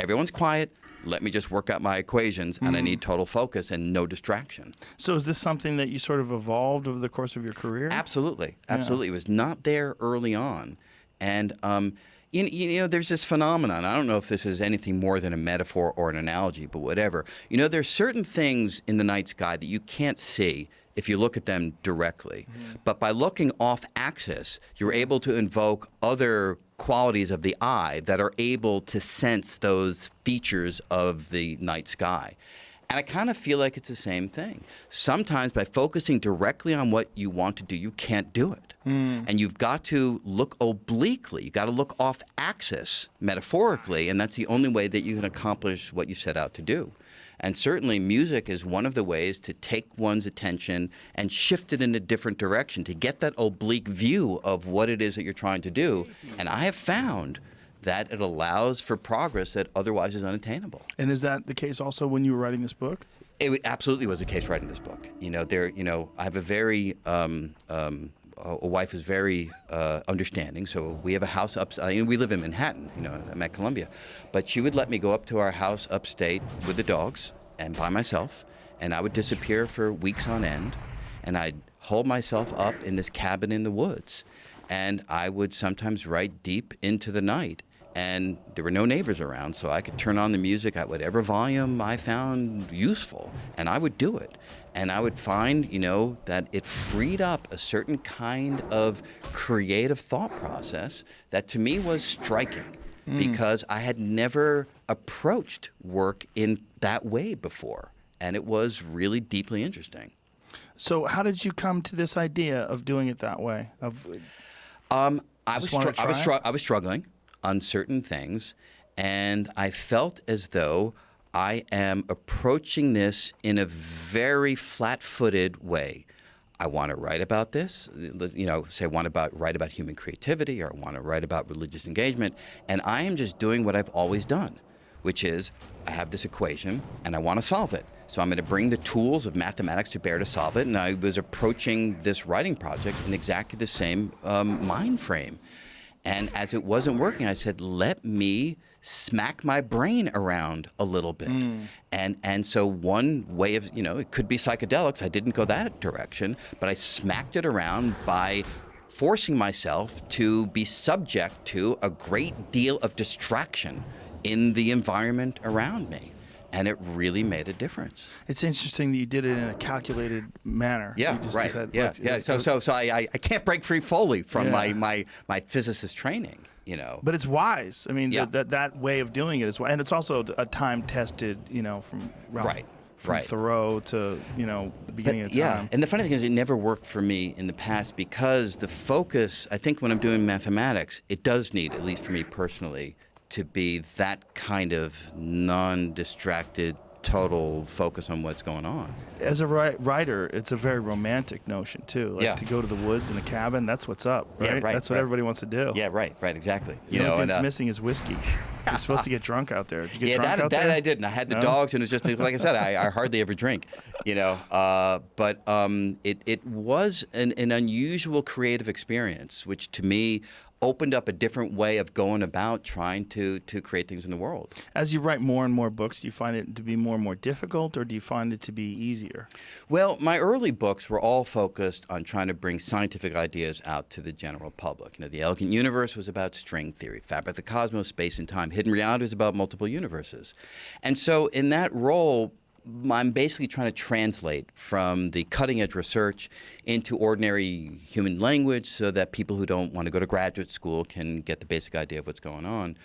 everyone's quiet, let me just work out my equations, and I need total focus and no distraction. So is this something that you sort of evolved over the course of your career? Absolutely. Absolutely. It was not there early on. And, you know, there's this phenomenon. I don't know if this is anything more than a metaphor or an analogy, but whatever. You know, there's certain things in the night sky that you can't see if you look at them directly. But by looking off axis, you're able to invoke other qualities of the eye that are able to sense those features of the night sky. And I kind of feel like it's the same thing. Sometimes by focusing directly on what you want to do, you can't do it. And you've got to look obliquely. You've got to look off axis, metaphorically, and that's the only way that you can accomplish what you set out to do. And certainly music is one of the ways to take one's attention and shift it in a different direction, to get that oblique view of what it is that you're trying to do. And I have found that it allows for progress that otherwise is unattainable. And is that the case also when you were writing this book? It absolutely was the case writing this book. You know, I have a very a wife who's very understanding. So we have a house we live in Manhattan. You know, I'm at Columbia, but she would let me go up to our house upstate with the dogs and by myself, and I would disappear for weeks on end, and I'd hold myself up in this cabin in the woods, and I would sometimes write deep into the night. And there were no neighbors around, so I could turn on the music at whatever volume I found useful, and I would do it. And I would find, you know, that it freed up a certain kind of creative thought process that to me was striking, because I had never approached work in that way before, and it was really deeply interesting. So how did you come to this idea of doing it that way? I was struggling on certain things, and I felt as though I am approaching this in a very flat-footed way. I want to write about this, you know, say I want to write about human creativity, or I want to write about religious engagement, and I am just doing what I've always done, which is I have this equation and I want to solve it. So I'm going to bring the tools of mathematics to bear to solve it, and I was approaching this writing project in exactly the same mind frame. And as it wasn't working, I said, let me smack my brain around a little bit. And so one way of, you know, it could be psychedelics. I didn't go that direction, but I smacked it around by forcing myself to be subject to a great deal of distraction in the environment around me. And it really made a difference. It's interesting that you did it in a calculated manner. Yeah, right. So I can't break free fully from my physicist training, you know. But it's wise. I mean, that way of doing it is wise. And it's also a time-tested, you know, from Thoreau to, you know, the beginning of time. Yeah, and the funny thing is it never worked for me in the past, because the focus, I think when I'm doing mathematics, it does need, at least for me personally, to be that kind of non-distracted, total focus on what's going on. As a writer, it's a very romantic notion, too. Like to go to the woods in a cabin, that's what's up, right? Yeah, right. That's what everybody wants to do. Yeah, right, exactly. The only thing that's missing is whiskey. You're supposed to get drunk out there. Did you get drunk out there? I didn't. I had the dogs, and it was just, like I said, I hardly ever drink, you know. But it was an unusual creative experience, which to me opened up a different way of going about trying to create things in the world. As you write more and more books, do you find it to be more and more difficult, or do you find it to be easier? Well, my early books were all focused on trying to bring scientific ideas out to the general public. You know, The Elegant Universe was about string theory, Fabric of the Cosmos, Space and Time, Hidden Reality was about multiple universes. And so in that role, I'm basically trying to translate from the cutting-edge research into ordinary human language so that people who don't want to go to graduate school can get the basic idea of what's going on.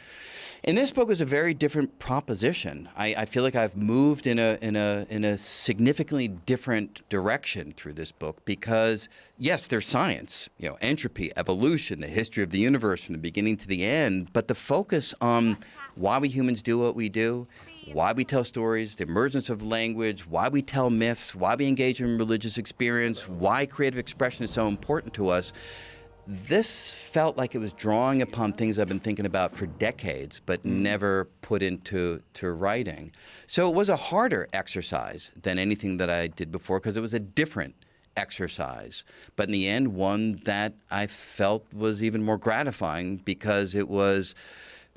And this book is a very different proposition. I feel like I've moved in a significantly different direction through this book, because yes, there's science, you know, entropy, evolution, the history of the universe from the beginning to the end, but the focus on why we humans do what we do, why we tell stories, the emergence of language, why we tell myths, why we engage in religious experience, why creative expression is so important to us. This felt like it was drawing upon things I've been thinking about for decades, but never put into writing. So it was a harder exercise than anything that I did before, because it was a different exercise. But in the end, one that I felt was even more gratifying, because it was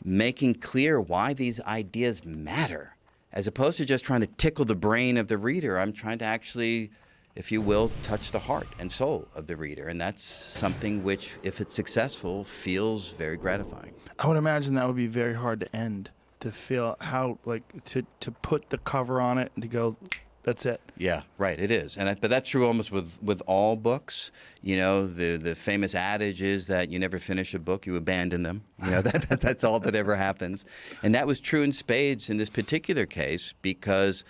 making clear why these ideas matter. as opposed to just trying to tickle the brain of the reader. I'm trying to actually, if you will, touch the heart and soul of the reader. And that's something which, if it's successful, feels very gratifying. I would imagine that would be very hard to end, to feel how, like, to put the cover on it and to go, that's it. Yeah, right. It is, but that's true almost with all books. You know, the famous adage is that you never finish a book, you abandon them. You know, that's all that ever happens, and that was true in spades in this particular case because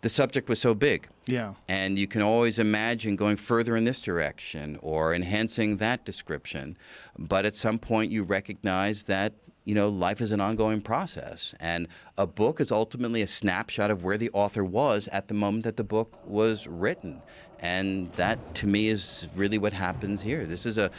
the subject was so big. Yeah. And you can always imagine going further in this direction or enhancing that description, but at some point you recognize that, you know, life is an ongoing process, and a book is ultimately a snapshot of where the author was at the moment that the book was written. And that, to me, is really what happens here. This is a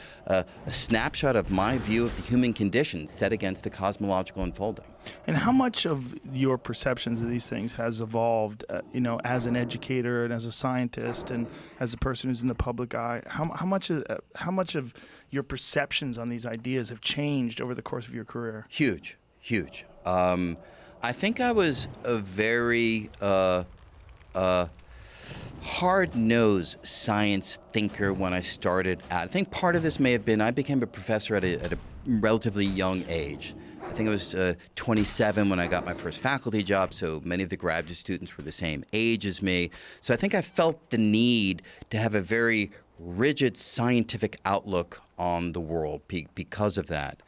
snapshot of my view of the human condition set against the cosmological unfolding. And how much of your perceptions of these things has evolved, you know, as an educator and as a scientist and as a person who's in the public eye? How much of your perceptions on these ideas have changed over the course of your career? Huge, huge. I think I was a very hard-nosed science thinker when I started out. I think part of this may have been I became a professor at a relatively young age. I think I was 27 when I got my first faculty job, so many of the graduate students were the same age as me. So I think I felt the need to have a very rigid scientific outlook on the world because of that.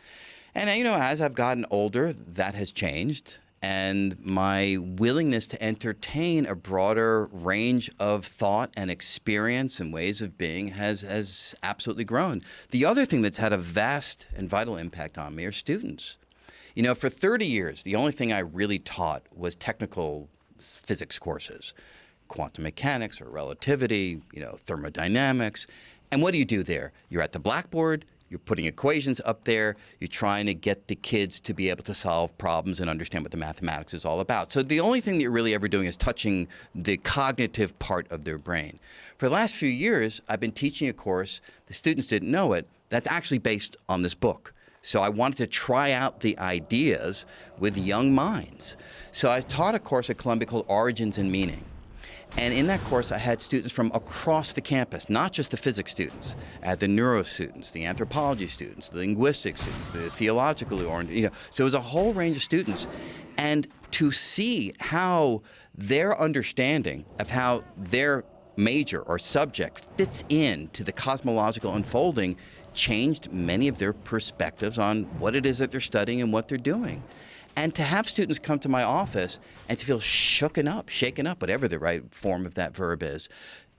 And, you know, as I've gotten older, that has changed. And my willingness to entertain a broader range of thought and experience and ways of being has absolutely grown. The other thing that's had a vast and vital impact on me are students. You know, for 30 years, the only thing I really taught was technical physics courses, quantum mechanics or relativity, you know, thermodynamics. And what do you do there? You're at the blackboard. You're putting equations up there. You're trying to get the kids to be able to solve problems and understand what the mathematics is all about. So the only thing that you're really ever doing is touching the cognitive part of their brain. For the last few years, I've been teaching a course, the students didn't know it, that's actually based on this book. So I wanted to try out the ideas with young minds. So I taught a course at Columbia called Origins and Meaning. And in that course, I had students from across the campus, not just the physics students. I had the neuro students, the anthropology students, the linguistics students, the theologically oriented, you know. So it was a whole range of students. And to see how their understanding of how their major or subject fits into the cosmological unfolding changed many of their perspectives on what it is that they're studying and what they're doing. And to have students come to my office and to feel shaken up, whatever the right form of that verb is,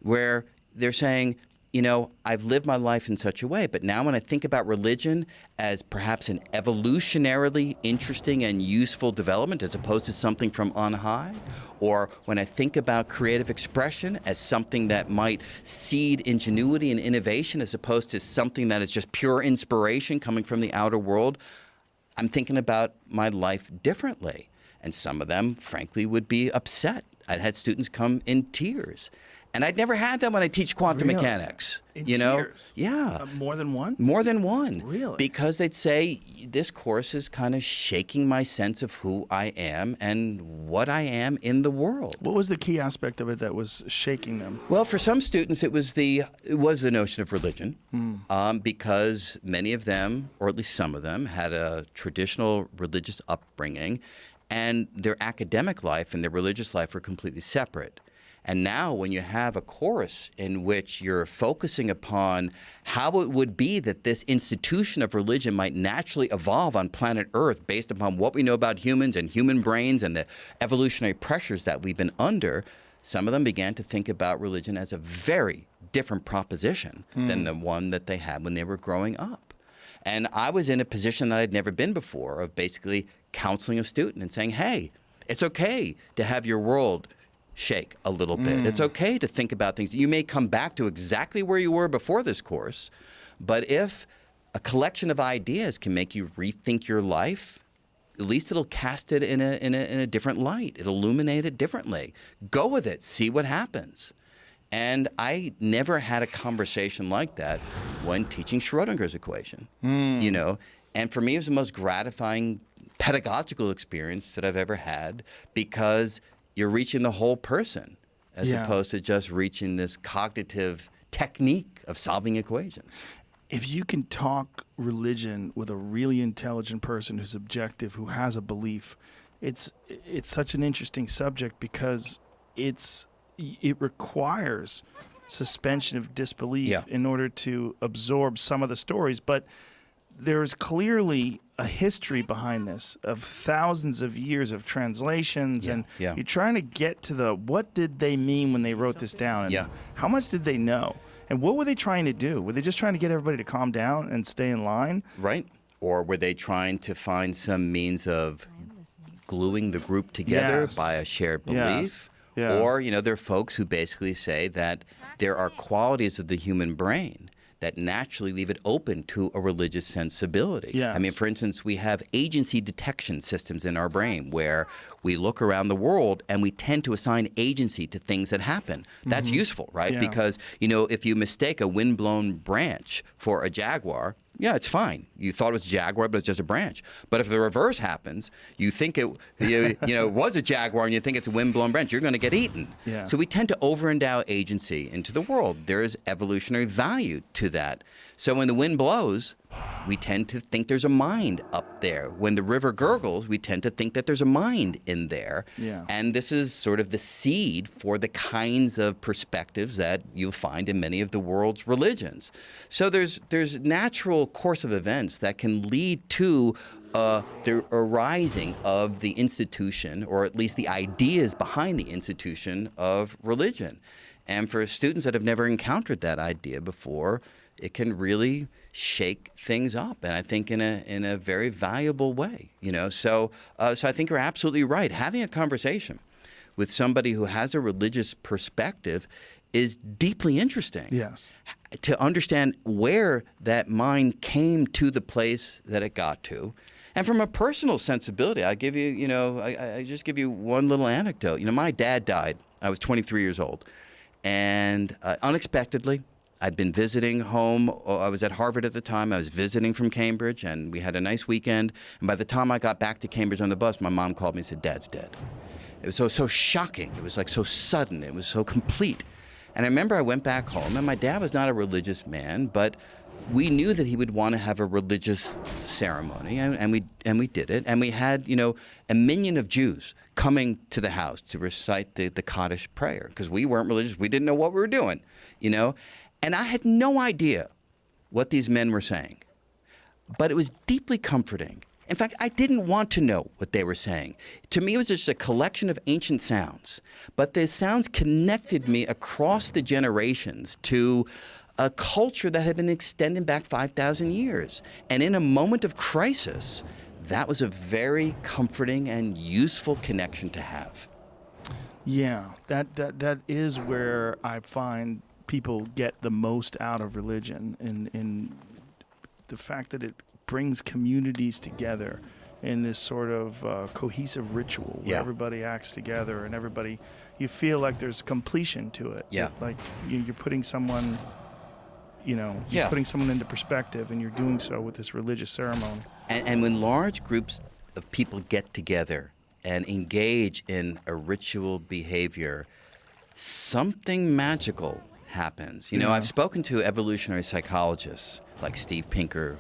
where they're saying, you know, I've lived my life in such a way, but now when I think about religion as perhaps an evolutionarily interesting and useful development as opposed to something from on high, or when I think about creative expression as something that might seed ingenuity and innovation as opposed to something that is just pure inspiration coming from the outer world, I'm thinking about my life differently. And some of them, frankly, would be upset. I'd had students come in tears. And I'd never had that when I teach quantum mechanics. In you know? tears? Yeah. More than one? More than one. Really? Because they'd say, this course is kind of shaking my sense of who I am and what I am in the world. What was the key aspect of it that was shaking them? Well, for some students, it was the notion of religion, because many of them, or at least some of them, had a traditional religious upbringing, and their academic life and their religious life were completely separate. And now when you have a course in which you're focusing upon how it would be that this institution of religion might naturally evolve on planet Earth based upon what we know about humans and human brains and the evolutionary pressures that we've been under, some of them began to think about religion as a very different proposition than the one that they had when they were growing up. And I was in a position that I'd never been before of basically counseling a student and saying, hey, it's okay to have your world shake a little bit. It's okay to think about things. You may come back to exactly where you were before this course, but if a collection of ideas can make you rethink your life, at least it'll cast it in a different light. It'll illuminate it differently. Go with it. See what happens. And I never had a conversation like that when teaching Schrodinger's equation. You know, and for me, it was the most gratifying pedagogical experience that I've ever had, because you're reaching the whole person as Yeah. opposed to just reaching this cognitive technique of solving equations. If you can talk religion with a really intelligent person who's objective, who has a belief, it's such an interesting subject because it requires suspension of disbelief Yeah. in order to absorb some of the stories. But there's clearly a history behind this of thousands of years of translations, and Yeah. you're trying to get to what did they mean when they wrote this down, and Yeah. how much did they know, and what were they trying to do? Were they just trying to get everybody to calm down and stay in line? Right? Or were they trying to find some means of gluing the group together Yes. by a shared Yes. belief? Yeah. Or, there are folks who basically say that there are qualities of the human brain that naturally leave it open to a religious sensibility. Yes. I mean, for instance, we have agency detection systems in our brain where we look around the world and we tend to assign agency to things that happen. That's useful, right? Yeah. Because, if you mistake a windblown branch for a jaguar, yeah, it's fine. You thought it was a jaguar, but it's just a branch. But if the reverse happens, you think it was a jaguar and you think it's a windblown branch, you're going to get eaten. Yeah. So we tend to over-endow agency into the world. There is evolutionary value to that. So when the wind blows, we tend to think there's a mind up there. When the river gurgles, we tend to think that there's a mind in there. Yeah. And this is sort of the seed for the kinds of perspectives that you'll find in many of the world's religions. So there's natural course of events that can lead to the arising of the institution, or at least the ideas behind the institution of religion. And for students that have never encountered that idea before, it can really shake things up, and I think in a very valuable way. So I think you're absolutely right. Having a conversation with somebody who has a religious perspective is deeply interesting. Yes. To understand where that mind came to the place that it got to. And from a personal sensibility, I give you, I just give you one little anecdote. My dad died. I was 23 years old. And unexpectedly, I'd been visiting home. I was at Harvard at the time. I was visiting from Cambridge, and we had a nice weekend. And by the time I got back to Cambridge on the bus, my mom called me and said, "Dad's dead." It was so shocking. It was like so sudden. It was so complete. And I remember I went back home, and my dad was not a religious man, but we knew that he would want to have a religious ceremony, and we did it. And we had, a minion of Jews coming to the house to recite the Kaddish prayer, because we weren't religious. We didn't know what we were doing, And I had no idea what these men were saying, but it was deeply comforting. In fact, I didn't want to know what they were saying. To me, it was just a collection of ancient sounds, but the sounds connected me across the generations to a culture that had been extending back 5,000 years. And in a moment of crisis, that was a very comforting and useful connection to have. Yeah, that is where I find people get the most out of religion, in the fact that it brings communities together in this sort of cohesive ritual where Yeah. everybody acts together and everybody, you feel like there's completion to it. Yeah. Like you're putting someone, you're Yeah. putting someone into perspective, and you're doing so with this religious ceremony. And when large groups of people get together and engage in a ritual behavior, something magical happens. Yeah. I've spoken to evolutionary psychologists like Steve Pinker,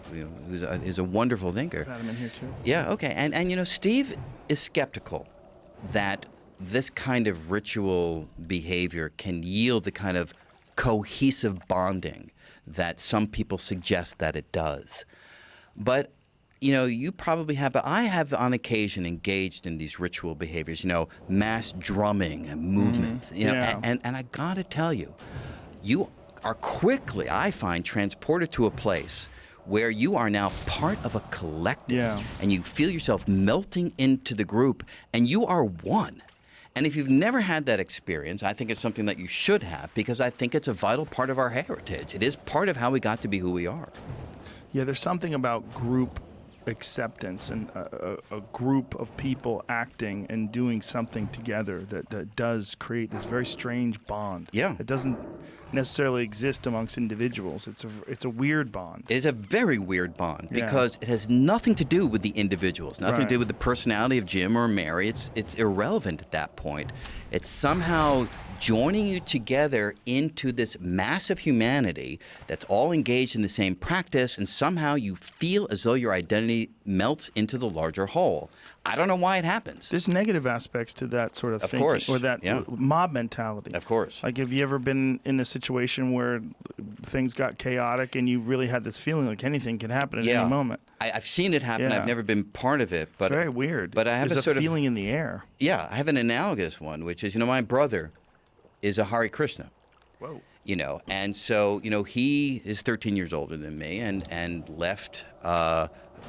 who's a wonderful thinker. I've had him in here too. Yeah, okay. And Steve is skeptical that this kind of ritual behavior can yield the kind of cohesive bonding that some people suggest that it does. But you probably have, but I have on occasion engaged in these ritual behaviors, mass drumming and movement, Yeah. and I gotta tell you, you are quickly, I find, transported to a place where you are now part of a collective, Yeah. and you feel yourself melting into the group, and you are one. And if you've never had that experience, I think it's something that you should have, because I think it's a vital part of our heritage. It is part of how we got to be who we are. Yeah, there's something about group acceptance and a group of people acting and doing something together that does create this very strange bond. Yeah. It doesn't. necessarily exist amongst individuals. It's a weird bond. It is a very weird bond Yeah. because it has nothing to do with the individuals, nothing Right. to do with the personality of Jim or Mary. It's irrelevant at that point. It's somehow joining you together into this massive humanity that's all engaged in the same practice, and somehow you feel as though your identity melts into the larger whole. I don't know why it happens. There's negative aspects to that sort of thinking, course, or that yeah. mob mentality. Of course. Like, have you ever been in a situation where things got chaotic and you really had this feeling like anything can happen at any moment? I've seen it happen. Yeah. I've never been part of it, but It's very weird. But I have There's a sort of feeling in the air. Yeah, I have an analogous one, which is, my brother is a Hare Krishna. Whoa. And so, he is 13 years older than me and left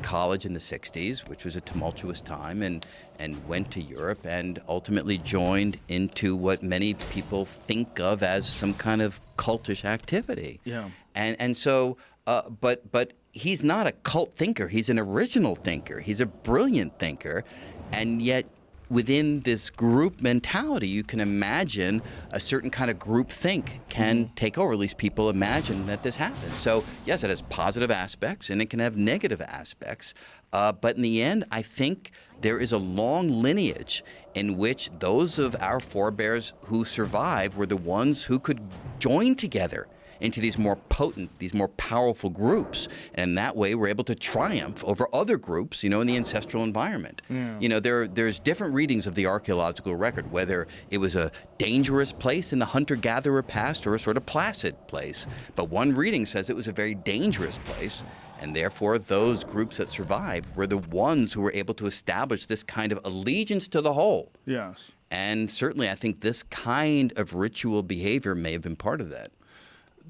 college in the 60s, which was a tumultuous time, and went to Europe and ultimately joined into what many people think of as some kind of cultish activity. Yeah. And so, but he's not a cult thinker. He's an original thinker. He's a brilliant thinker. And yet, within this group mentality, you can imagine a certain kind of group think can take over. At least people imagine that this happens. So, yes, it has positive aspects and it can have negative aspects. But in the end, I think there is a long lineage in which those of our forebears who survived were the ones who could join together into these more potent, these more powerful groups. And that way we're able to triumph over other groups, in the ancestral environment. Yeah. There's different readings of the archaeological record, whether it was a dangerous place in the hunter-gatherer past or a sort of placid place. But one reading says it was a very dangerous place, and therefore those groups that survived were the ones who were able to establish this kind of allegiance to the whole. Yes. And certainly I think this kind of ritual behavior may have been part of that.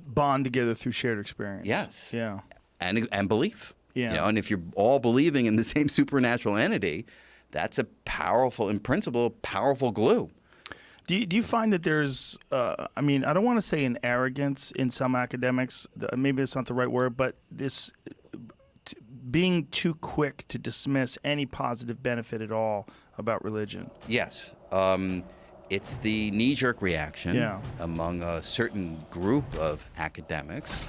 Bond together through shared experience. Yes. Yeah. And belief. Yeah. And if you're all believing in the same supernatural entity, that's a powerful, in principle, powerful glue. Do you find that there's, I don't want to say an arrogance in some academics, maybe that's not the right word, but this being too quick to dismiss any positive benefit at all about religion? Yes. It's the knee-jerk reaction among a certain group of academics,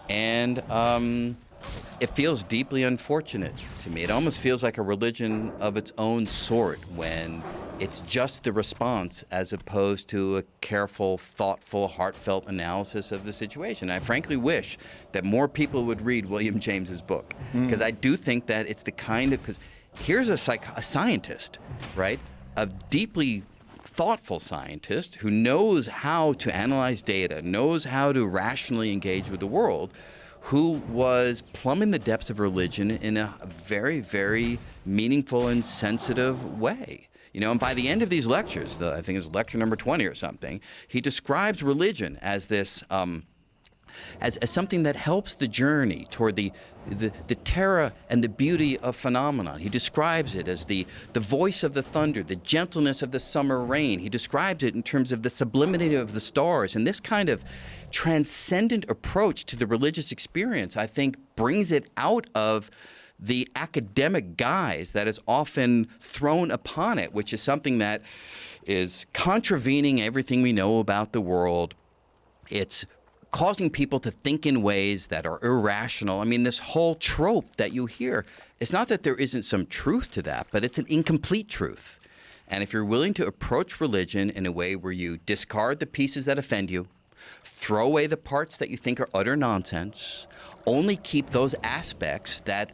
and it feels deeply unfortunate to me. It almost feels like a religion of its own sort when it's just the response as opposed to a careful, thoughtful, heartfelt analysis of the situation. I frankly wish that more people would read William James's book, because I do think that it's the kind of, because here's a scientist, right, a deeply thoughtful scientist who knows how to analyze data, knows how to rationally engage with the world, who was plumbing the depths of religion in a very, very meaningful and sensitive way. And by the end of these lectures, I think it's lecture number 20 or something, he describes religion as this, as something that helps the journey toward the terror and the beauty of phenomenon. He describes it as the voice of the thunder, the gentleness of the summer rain. He describes it in terms of the sublimity of the stars. And this kind of transcendent approach to the religious experience, I think, brings it out of the academic guise that is often thrown upon it, which is something that is contravening everything we know about the world. It's causing people to think in ways that are irrational. This whole trope that you hear, it's not that there isn't some truth to that, but it's an incomplete truth. And if you're willing to approach religion in a way where you discard the pieces that offend you, throw away the parts that you think are utter nonsense, only keep those aspects that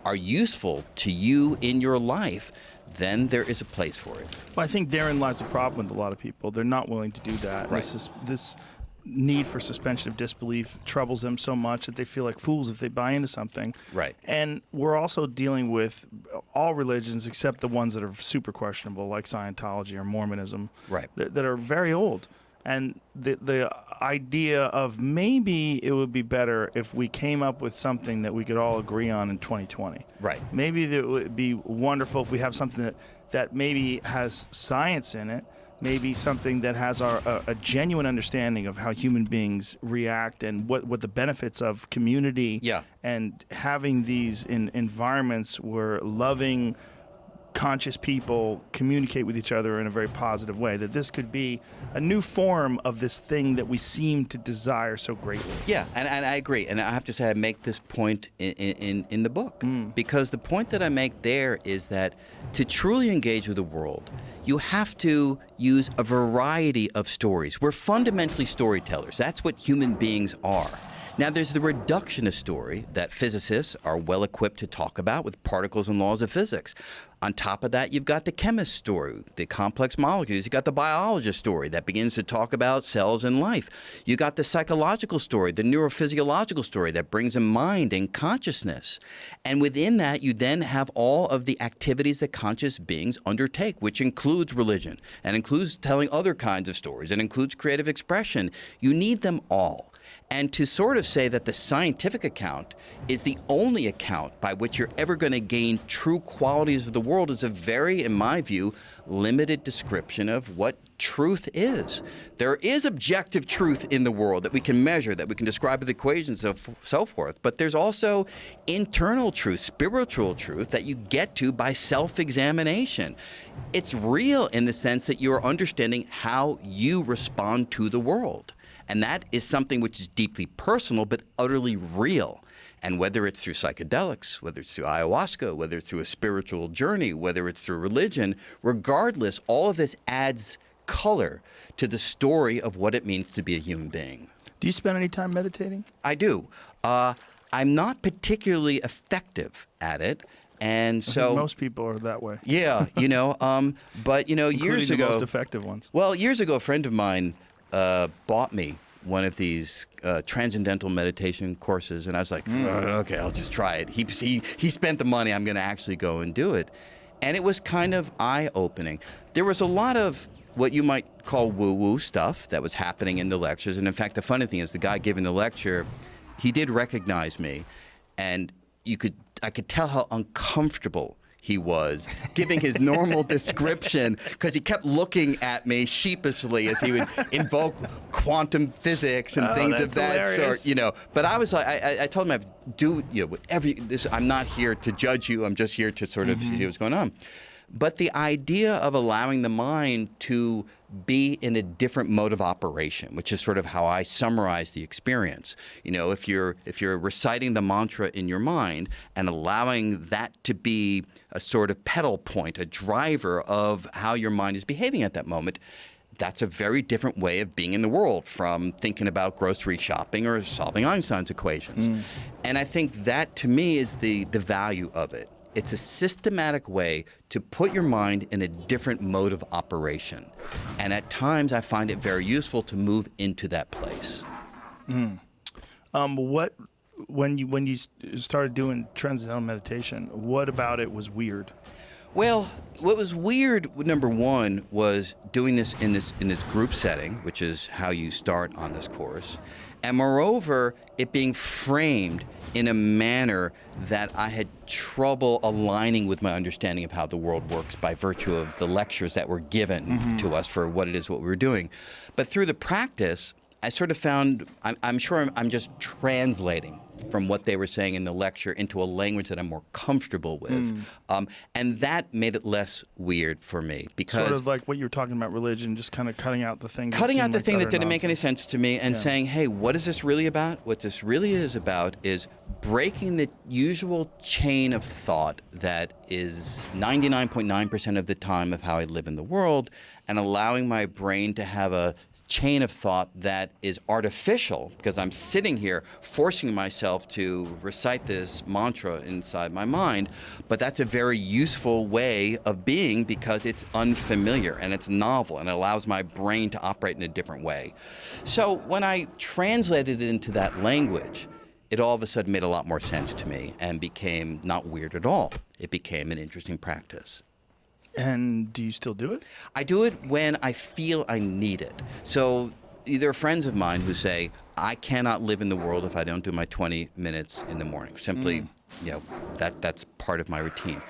are useful to you in your life, then there is a place for it. Well, I think therein lies the problem with a lot of people. They're not willing to do that. Right. This need for suspension of disbelief troubles them so much that they feel like fools if they buy into something. Right. And we're also dealing with all religions except the ones that are super questionable, like Scientology or Mormonism, right, that are very old. And the idea of maybe it would be better if we came up with something that we could all agree on in 2020. Right. Maybe it would be wonderful if we have something that maybe has science in it, maybe something that has a genuine understanding of how human beings react and what the benefits of community and having these environments where loving conscious people communicate with each other in a very positive way, that this could be a new form of this thing that we seem to desire so greatly. Yeah, and I agree. And I have to say I make this point in the book. Because the point that I make there is that to truly engage with the world, you have to use a variety of stories. We're fundamentally storytellers. That's what human beings are. Now, there's the reductionist story that physicists are well equipped to talk about with particles and laws of physics. On top of that, you've got the chemist story, the complex molecules. You've got the biologist story that begins to talk about cells and life. You got the psychological story, the neurophysiological story that brings in mind and consciousness. And within that, you then have all of the activities that conscious beings undertake, which includes religion and includes telling other kinds of stories and includes creative expression. You need them all. And to sort of say that the scientific account is the only account by which you're ever going to gain true qualities of the world is a very, in my view, limited description of what truth is. There is objective truth in the world that we can measure, that we can describe with equations and so forth. But there's also internal truth, spiritual truth that you get to by self-examination. It's real in the sense that you're understanding how you respond to the world. And that is something which is deeply personal, but utterly real. And whether it's through psychedelics, whether it's through ayahuasca, whether it's through a spiritual journey, whether it's through religion, regardless, all of this adds color to the story of what it means to be a human being. Do you spend any time meditating? I do. I'm not particularly effective at it. And I so think most people are that way. Yeah, but years ago, the most effective ones. Well, years ago, a friend of mine bought me one of these transcendental meditation courses, and I was like, okay, I'll just try it. He spent the money. I'm going to actually go and do it. And it was kind of eye-opening. There was a lot of what you might call woo-woo stuff that was happening in the lectures. And in fact, the funny thing is the guy giving the lecture, he did recognize me, and I could tell how uncomfortable he was giving his normal description because he kept looking at me sheepishly as he would invoke quantum physics and things of that hilarious. sort, But I was like, I told him, whatever I'm not here to judge you. I'm just here to sort of see what's going on. But the idea of allowing the mind to be in a different mode of operation, which is sort of how I summarize the experience. If you're reciting the mantra in your mind and allowing that to be a sort of pedal point, a driver of how your mind is behaving at that moment, that's a very different way of being in the world from thinking about grocery shopping or solving Einstein's equations. And I think that, to me, is the value of it. It's a systematic way to put your mind in a different mode of operation. And at times I find it very useful to move into that place. When you started doing transcendental meditation, what about it was weird? Well, what was weird, number one, was doing this in this group setting, which is how you start on this course. And moreover, it being framed in a manner that I had trouble aligning with my understanding of how the world works by virtue of the lectures that were given to us for what we were doing. But through the practice, I sort of found, I'm sure I'm just translating from what they were saying in the lecture into a language that I'm more comfortable with. And that made it less weird for me. Because sort of like what you were talking about, religion, just kind of cutting out the thing that didn't make any sense to me and saying, hey, what is this really about? What this really is about is breaking the usual chain of thought that is 99.9% of the time of how I live in the world, and allowing my brain to have a chain of thought that is artificial, because I'm sitting here forcing myself to recite this mantra inside my mind. But that's a very useful way of being because it's unfamiliar and it's novel and it allows my brain to operate in a different way. So when I translated it into that language, it all of a sudden made a lot more sense to me and became not weird at all. It became an interesting practice. And do you still do it? I do it when I feel I need it. So there are friends of mine who say, I cannot live in the world if I don't do my 20 minutes in the morning. Simply, that's part of my routine.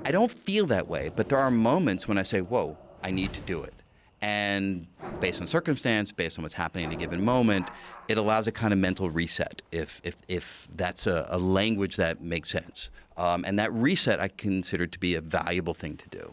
I don't feel that way, but there are moments when I say, whoa, I need to do it. And based on circumstance, based on what's happening at a given moment, it allows a kind of mental reset if that's a language that makes sense. And that reset I consider to be a valuable thing to do.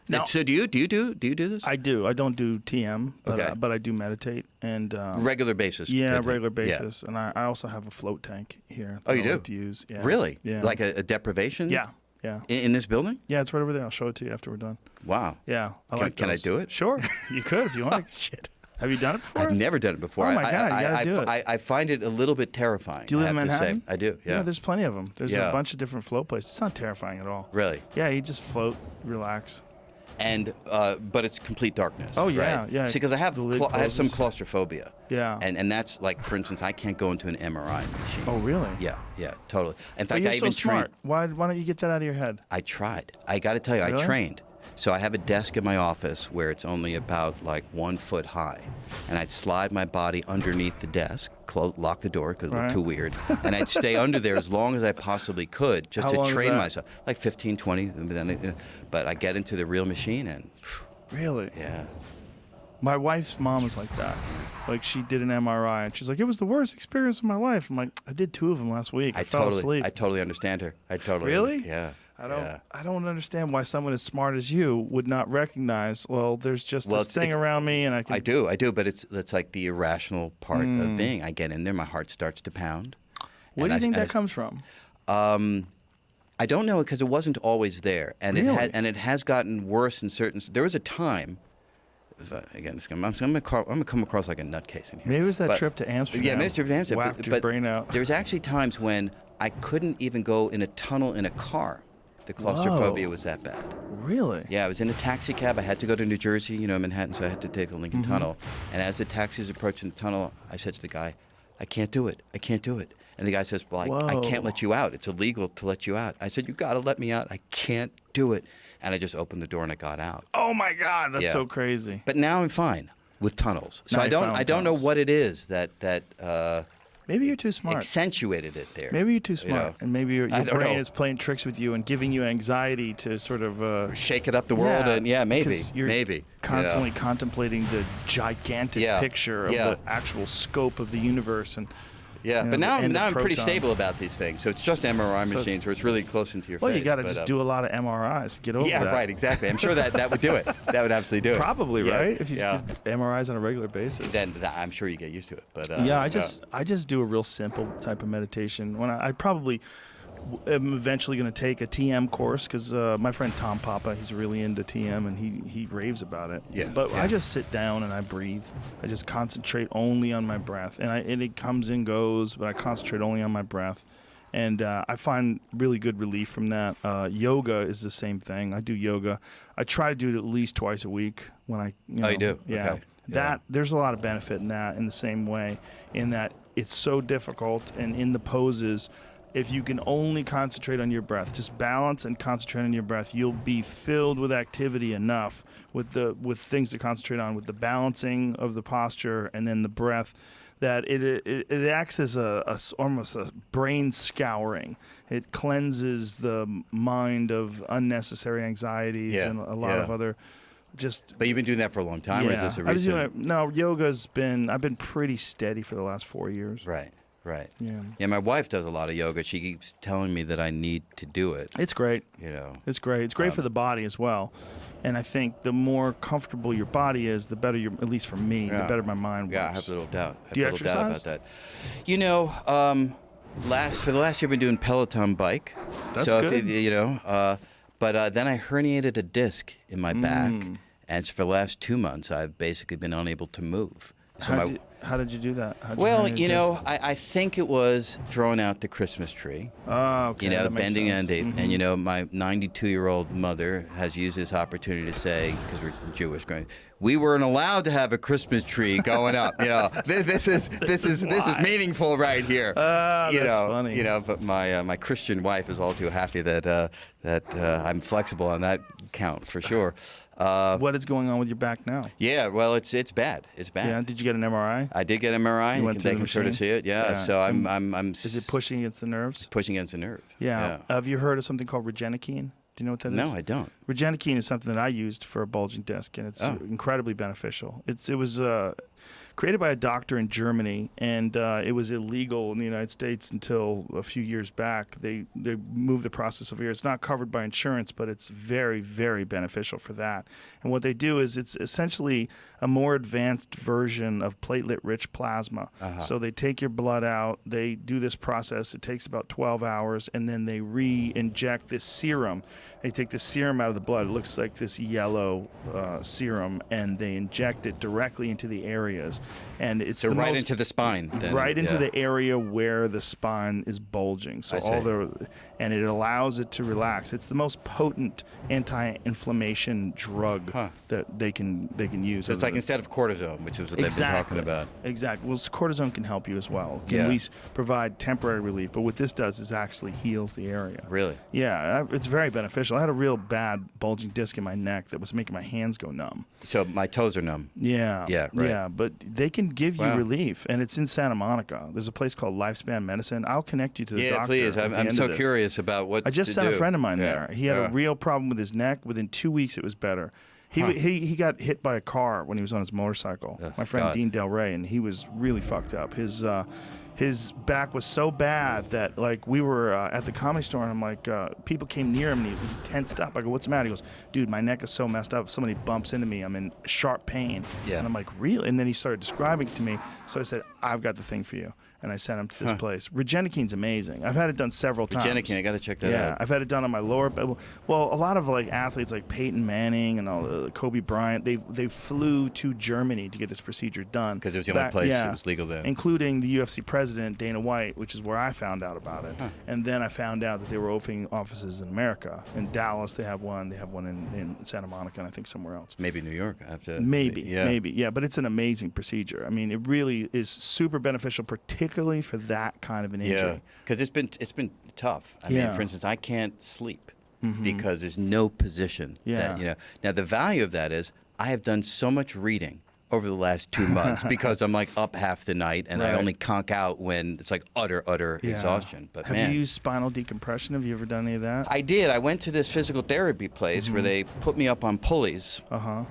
Now- So do you do this? I do. I don't do TM, but, Okay. But I do meditate and Regular basis. yeah, good thing. regular Yeah. basis. And I also have a float tank here. Oh, that you I do? like to use. Yeah. Really? Yeah. Like a deprivation? Yeah. Yeah. In this building? Yeah, it's right over there. I'll show it to you after we're done. Wow. Yeah, Can I do it? Sure, you could if you want. Shit. Have you done it before? I've never done it before. Oh my God, you gotta do it. I find it a little bit terrifying. Do you live in I have to say. Manhattan? I do. Yeah. there's plenty of them. There's Yeah. a bunch of different float places. It's not terrifying at all. Really? Yeah, you just float, relax. And but it's complete darkness. Oh, yeah, right? yeah. See, because I have The lid I have some closes. claustrophobia. Yeah. And that's like, for instance, I can't go into an MRI machine. Oh, really? Yeah, totally. In But fact, you're I so even smart. trained. Why don't you get that out of your head? I tried. I got to tell you, Really? I trained. So I have a desk in my office where it's only about like 1 foot high, and I'd slide my body underneath the desk, lock the door because it Right. looked too weird, and I'd stay under there as long as I possibly could just How to long is train that? myself, like 15, 20. But I get into the real machine, and Really? yeah. My wife's mom is like that. Like she did an MRI and she's like, it was the worst experience of my life. I'm like, I did 2 of them last week. I fell asleep. I totally understand her. I totally. Really? Yeah. I don't understand why someone as smart as you would not recognize. Well, there's just this thing it's- around me, and I can. I do, but it's like the irrational part of being. I get in there, my heart starts to pound. Where and do you think and that comes from? I don't know because it wasn't always there, and Really? it has gotten worse in certain. There was a time. Again, I'm gonna come across like a nutcase in here. Maybe it was that But- trip to Amsterdam. Yeah, maybe it's a trip to Amsterdam. Whacked your brain out. There's actually times when I couldn't even go in a tunnel in a car. The claustrophobia Whoa. was that bad. Really? Yeah, I was in a taxi cab. I had to go to New Jersey, Manhattan, so I had to take the Lincoln Mm-hmm. Tunnel. And as the taxi was approaching the tunnel, I said to the guy, I can't do it. I can't do it. And the guy says, well, I can't Whoa. let you out. It's illegal to let you out. I said, you got to let me out. I can't do it. And I just opened the door and I got out. Oh my God, that's Yeah. so crazy. But now I'm fine with tunnels. So Now I you don't found I don't know tunnels. what it is that Maybe you're too smart. accentuated it there. Maybe you're too smart, know. and maybe your I don't brain know. is playing tricks with you and giving you anxiety to sort of Shake it up the world and maybe. 'cause you're Maybe. constantly contemplating the gigantic Yeah, picture of yeah. the actual scope of the universe and. Yeah, you know, but now the end of I'm pretty protons. stable about these things. So it's just MRI So it's- machines where it's really close into your Well, face. you got to but, just do a lot of MRIs to get over Yeah, that. right, exactly. I'm sure that would do it. That would absolutely do it. Probably Yeah, right if you yeah. just did MRIs on a regular basis. Then I'm sure you get used to it. But Yeah, I just do a real simple type of meditation. When I probably am eventually going to take a TM course because my friend Tom Papa, he's really into TM and he raves about it. Yeah, But yeah. I just sit down and I breathe. I just concentrate only on my breath, and it comes and goes, but I concentrate only on my breath. And I find really good relief from that. Yoga is the same thing. I do yoga. I try to do it at least twice a week when I. Oh, you do? Yeah. Okay. That there's a lot of benefit in that. In the same way, in that it's so difficult, and in the poses, if you can only concentrate on your breath, just balance and concentrate on your breath, you'll be filled with activity enough with things to concentrate on, with the balancing of the posture and then the breath, that it acts as almost a brain scouring. It cleanses the mind of unnecessary anxieties Yeah, and a lot of yeah. other just. But you've been doing that for a long time, or is this a I was doing recent? it, no, I've been pretty steady for the last 4 years. Right. Yeah. Yeah, my wife does a lot of yoga. She keeps telling me that I need to do it. It's great. It's great. It's great for the body as well. And I think the more comfortable your body is, the better at least for me, the Yeah. better my mind works. Yeah, I have little doubt. Do you doubt about exercise? that. For the last year, I've been doing Peloton bike. That's so good. But then I herniated a disc in my back, Mm. and so for the last 2 months, I've basically been unable to move. So How did you do that? How'd well, herniate you disc? know, I think it was throwing out the Christmas tree. Oh, okay. You know, that makes bending sense. end Mhm. and you know, my 92-year-old mother has used this opportunity to say, because we're Jewish, going, we weren't allowed to have a Christmas tree going up. You know, this is meaningful right here. That's funny. You know, but my Christian wife is all too happy that I'm flexible on that count for sure. What is going on with your back now? Yeah, well, it's bad. It's bad. Yeah. Did you get an MRI? I did get MRI. You went through They the can sort of machine? see it. Yeah. Yeah. So I'm. Is it pushing against the nerves? pushing against the nerve? Yeah. Have you heard of something called Regenikine? Do you know what that is? No, I don't. Regenikine is something that I used for a bulging disc, and it's Oh. incredibly beneficial. It was created by a doctor in Germany, and it was illegal in the United States until a few years back. They moved the process over here. It's not covered by insurance, but it's very, very beneficial for that. And what they do is it's essentially a more advanced version of platelet-rich plasma. So they take your blood out, they do this process. It takes about 12 hours, and then they re-inject this serum. They take the serum out of the blood. It looks like this yellow serum, and they inject it directly into the areas. And it's So right into the spine. Then, right into the area where the spine is bulging. So and it allows it to relax. It's the most potent anti-inflammation drug that they can use. So it's like instead of cortisone, which is what they've been talking about. Exactly. Well, cortisone can help you as well. It can at least provide temporary relief. But what this does is actually heals the area. Really? Yeah, it's very beneficial. I had a real bad bulging disc in my neck that was making my hands go numb. So my toes are numb. Yeah. Yeah, right. Yeah, but they can give you relief, and it's in Santa Monica. There's a place called Lifespan Medicine. I'll connect you to the doctor. Yeah, please. I'm so curious about what I just sent a friend of mine there. He had a real problem with his neck. Within 2 weeks, it was better. He got hit by a car when he was on his motorcycle. My friend Dean Del Rey, and he was really fucked up. His back was so bad that, like, we were at the Comedy Store, and I'm like, people came near him, and he tensed up. I go, what's the matter? He goes, dude, my neck is so messed up. If somebody bumps into me, I'm in sharp pain. Yeah. And I'm like, really? And then he started describing it to me. So I said, I've got the thing for you. And I sent him to this place. Regenikine's amazing. I've had it done several times. Regenikine, I got to check that out. Yeah, I've had it done on my lower. Well, a lot of like athletes like Peyton Manning and Kobe Bryant, they flew to Germany to get this procedure done because it was the only place it was legal then. Including the UFC president Dana White, which is where I found out about it. And then I found out that they were opening offices in America. In Dallas, they have one. They have one in Santa Monica, and I think somewhere else. Maybe New York. I have to. Maybe. Yeah, but it's an amazing procedure. I mean, it really is super beneficial, particularly for that kind of an injury. Yeah, because it's been tough. I mean, for instance, I can't sleep because there's no position. That, Now the value of that is I have done so much reading over the last 2 months because I'm like up half the night and I only conk out when it's like utter exhaustion. But have you used spinal decompression? Have you ever done any of that? I did. I went to this physical therapy place where they put me up on pulleys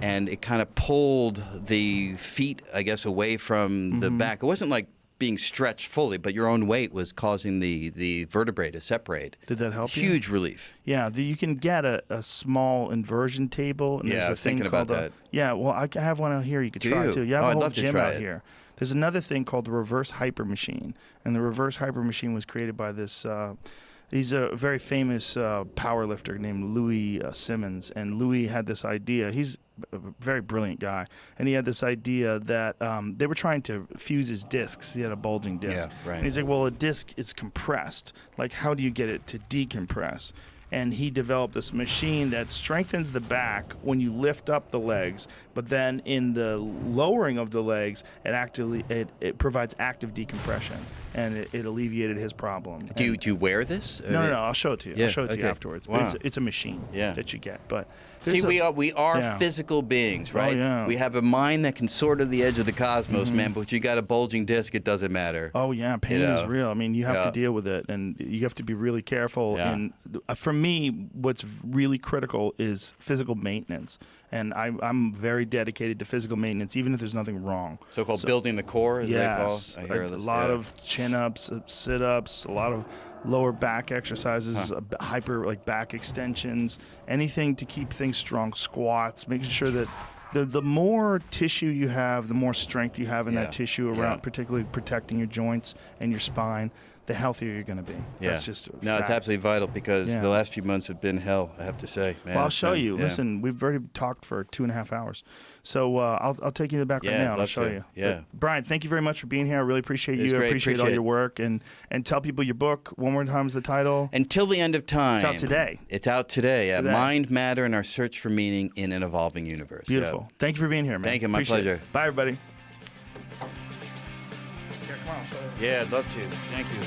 and it kind of pulled the feet, I guess, away from the back. It wasn't like being stretched fully, but your own weight was causing the vertebrae to separate. Did that help you? Huge relief. Yeah, you can get a small inversion table. And I was thinking about that. Yeah, well, I have one out here you could try too. You have a whole gym out here. There's another thing called the reverse hyper machine, and the reverse hyper machine was created by this. He's a very famous power lifter named Louis Simmons, and Louis had this idea. He's a very brilliant guy, and he had this idea that they were trying to fuse his discs. He had a bulging disc. Yeah, right. And he's like, well, a disc is compressed. Like, how do you get it to decompress? And he developed this machine that strengthens the back when you lift up the legs, but then in the lowering of the legs, it provides active decompression, and it alleviated his problem. Do you wear this? No, I'll show it to you. Yeah, I'll show it to you afterwards. Wow. It's a machine that you get. But see, we are physical beings, right? Oh, yeah. We have a mind that can soar to the edge of the cosmos, man. But you got a bulging disc, it doesn't matter. Oh yeah, pain is real. I mean, you have to deal with it, and you have to be really careful. Yeah. And for me, what's really critical is physical maintenance. And I'm very dedicated to physical maintenance, even if there's nothing wrong. So-called building the core, as they call it. I hear a lot of chin-ups, sit-ups, a lot of lower back exercises, hyper back extensions, anything to keep things strong, squats, making sure that the more tissue you have, the more strength you have in that tissue around, particularly protecting your joints and your spine, the healthier you're going to be. Yeah. That's just a No, fact. it's absolutely vital because the last few months have been hell, I have to say. Man, well, I'll show you. Yeah. Listen, we've already talked for 2.5 hours. So I'll take you to the back right now and I'll show you. Yeah. But, Brian, thank you very much for being here. I really appreciate you. Great. I appreciate all your work. And tell people your book. One more time is the title. Until the End of Time. It's out today. It's out today. Mind, Matter, and Our Search for Meaning in an Evolving Universe. Beautiful. Yeah. Thank you for being here, man. Thank you. My pleasure. Bye, everybody. Here, come on, I'll show you. Yeah, I'd love to. Thank you.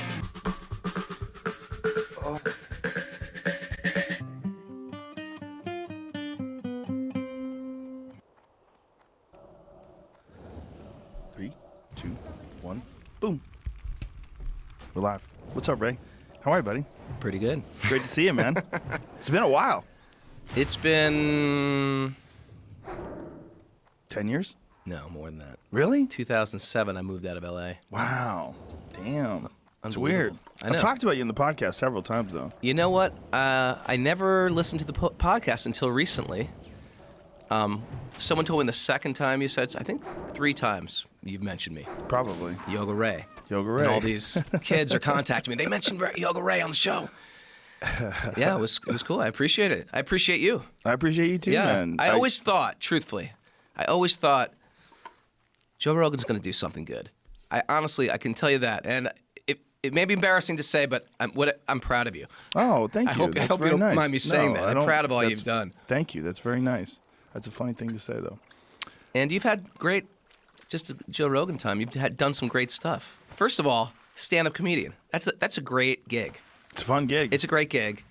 Oh. 3, 2, 1, boom. We're live. What's up, Ray? How are you, buddy? Pretty good. Great to see you, man. It's been a while. It's been 10 years? No, more than that. Really? 2007, I moved out of L.A. Wow. Damn. It's Unbelievable. weird. I know. I've talked about you in the podcast several times, though. You know what? I never listened to the podcast until recently. Someone told me the second time you said, I think 3 times you've mentioned me. Probably. Yoga Ray. Yoga Ray. And all these kids are contacting me. They mentioned Yoga Ray on the show. Yeah, it was cool. I appreciate it. I appreciate you. I appreciate you too, man. I always thought, truthfully, Joe Rogan's going to do something good. I can tell you that. And it may be embarrassing to say, but I'm proud of you. Oh, thank you. I hope That's you very don't nice. mind me saying that. I'm proud of all you've done. Thank you. That's very nice. That's a funny thing to say, though. And you've had just a Joe Rogan time. You've done some great stuff. First of all, stand-up comedian. That's a great gig. It's a fun gig. It's a great gig.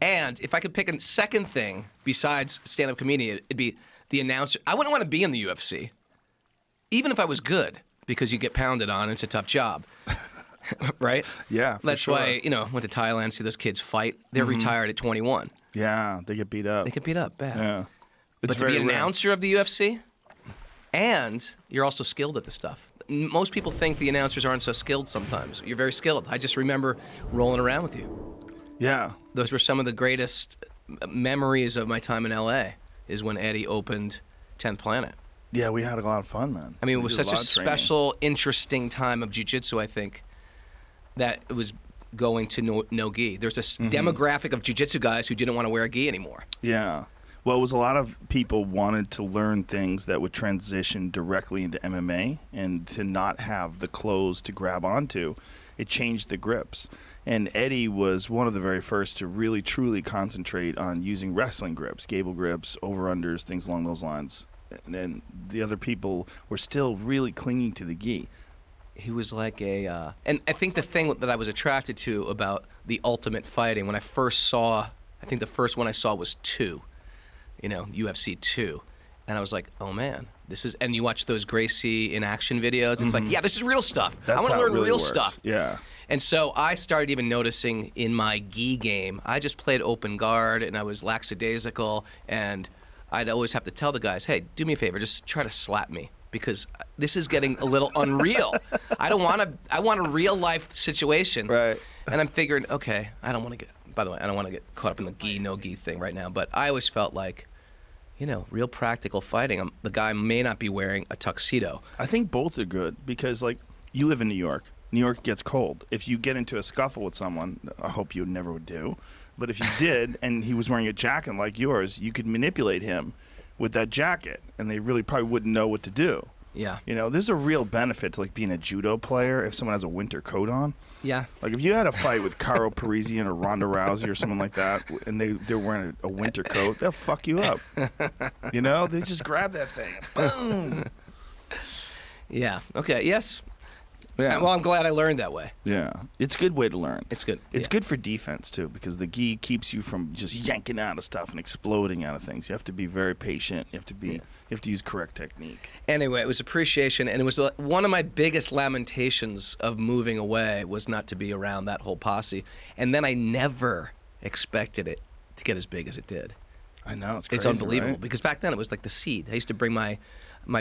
And if I could pick a second thing besides stand-up comedian, it'd be the announcer. I wouldn't want to be in the UFC, even if I was good, because you get pounded on and it's a tough job. Right? Yeah, for That's sure. why, went to Thailand, see those kids fight. They're retired at 21. Yeah, they get beat up. They get beat up bad. Yeah. But to be an announcer of the UFC, and you're also skilled at the stuff. Most people think the announcers aren't so skilled sometimes. You're very skilled. I just remember rolling around with you. Yeah. Those were some of the greatest memories of my time in L.A. is when Eddie opened 10th Planet. Yeah, we had a lot of fun, man. I mean, it We was did such a lot of training. special, interesting time of jiu-jitsu, I think, that it was going to no gi. There's this demographic of jiu-jitsu guys who didn't want to wear a gi anymore. Yeah. Well, it was a lot of people wanted to learn things that would transition directly into MMA, and to not have the clothes to grab onto, it changed the grips. And Eddie was one of the very first to really truly concentrate on using wrestling grips, gable grips, over-unders, things along those lines. And then the other people were still really clinging to the gi. He was like and I think the thing that I was attracted to about the Ultimate Fighting, when I first saw, I think the first one I saw was 2. UFC 2. And I was like, oh man, this is, and you watch those Gracie in action videos, it's like, yeah, this is real stuff. I want to learn real stuff. Yeah. And so I started even noticing in my gi game, I just played open guard and I was lackadaisical, and I'd always have to tell the guys, hey, do me a favor, just try to slap me, because this is getting a little unreal. I want a real life situation. Right. And I'm figuring, okay, I don't want to get caught up in the gi, no gi thing right now, but I always felt like, real practical fighting. The guy may not be wearing a tuxedo. I think both are good because, like, you live in New York. New York gets cold. If you get into a scuffle with someone, I hope you never would do, but if you did and he was wearing a jacket like yours, you could manipulate him with that jacket, and they really probably wouldn't know what to do. Yeah. There's a real benefit to, like, being a judo player if someone has a winter coat on. Yeah. Like, if you had a fight with Caro Parisian or Ronda Rousey or someone like that, and they're wearing a winter coat, they'll fuck you up. They just grab that thing. Boom. Yeah. Okay. Yes. Yeah. Well, I'm glad I learned that way. Yeah. It's a good way to learn. It's good. It's good for defense, too, because the gi keeps you from just yanking out of stuff and exploding out of things. You have to be very patient. You have to use correct technique. Anyway, it was appreciation, and it was one of my biggest lamentations of moving away was not to be around that whole posse. And then I never expected it to get as big as it did. I know. It's crazy, It's unbelievable, right? because back then it was like the seed. I used to bring my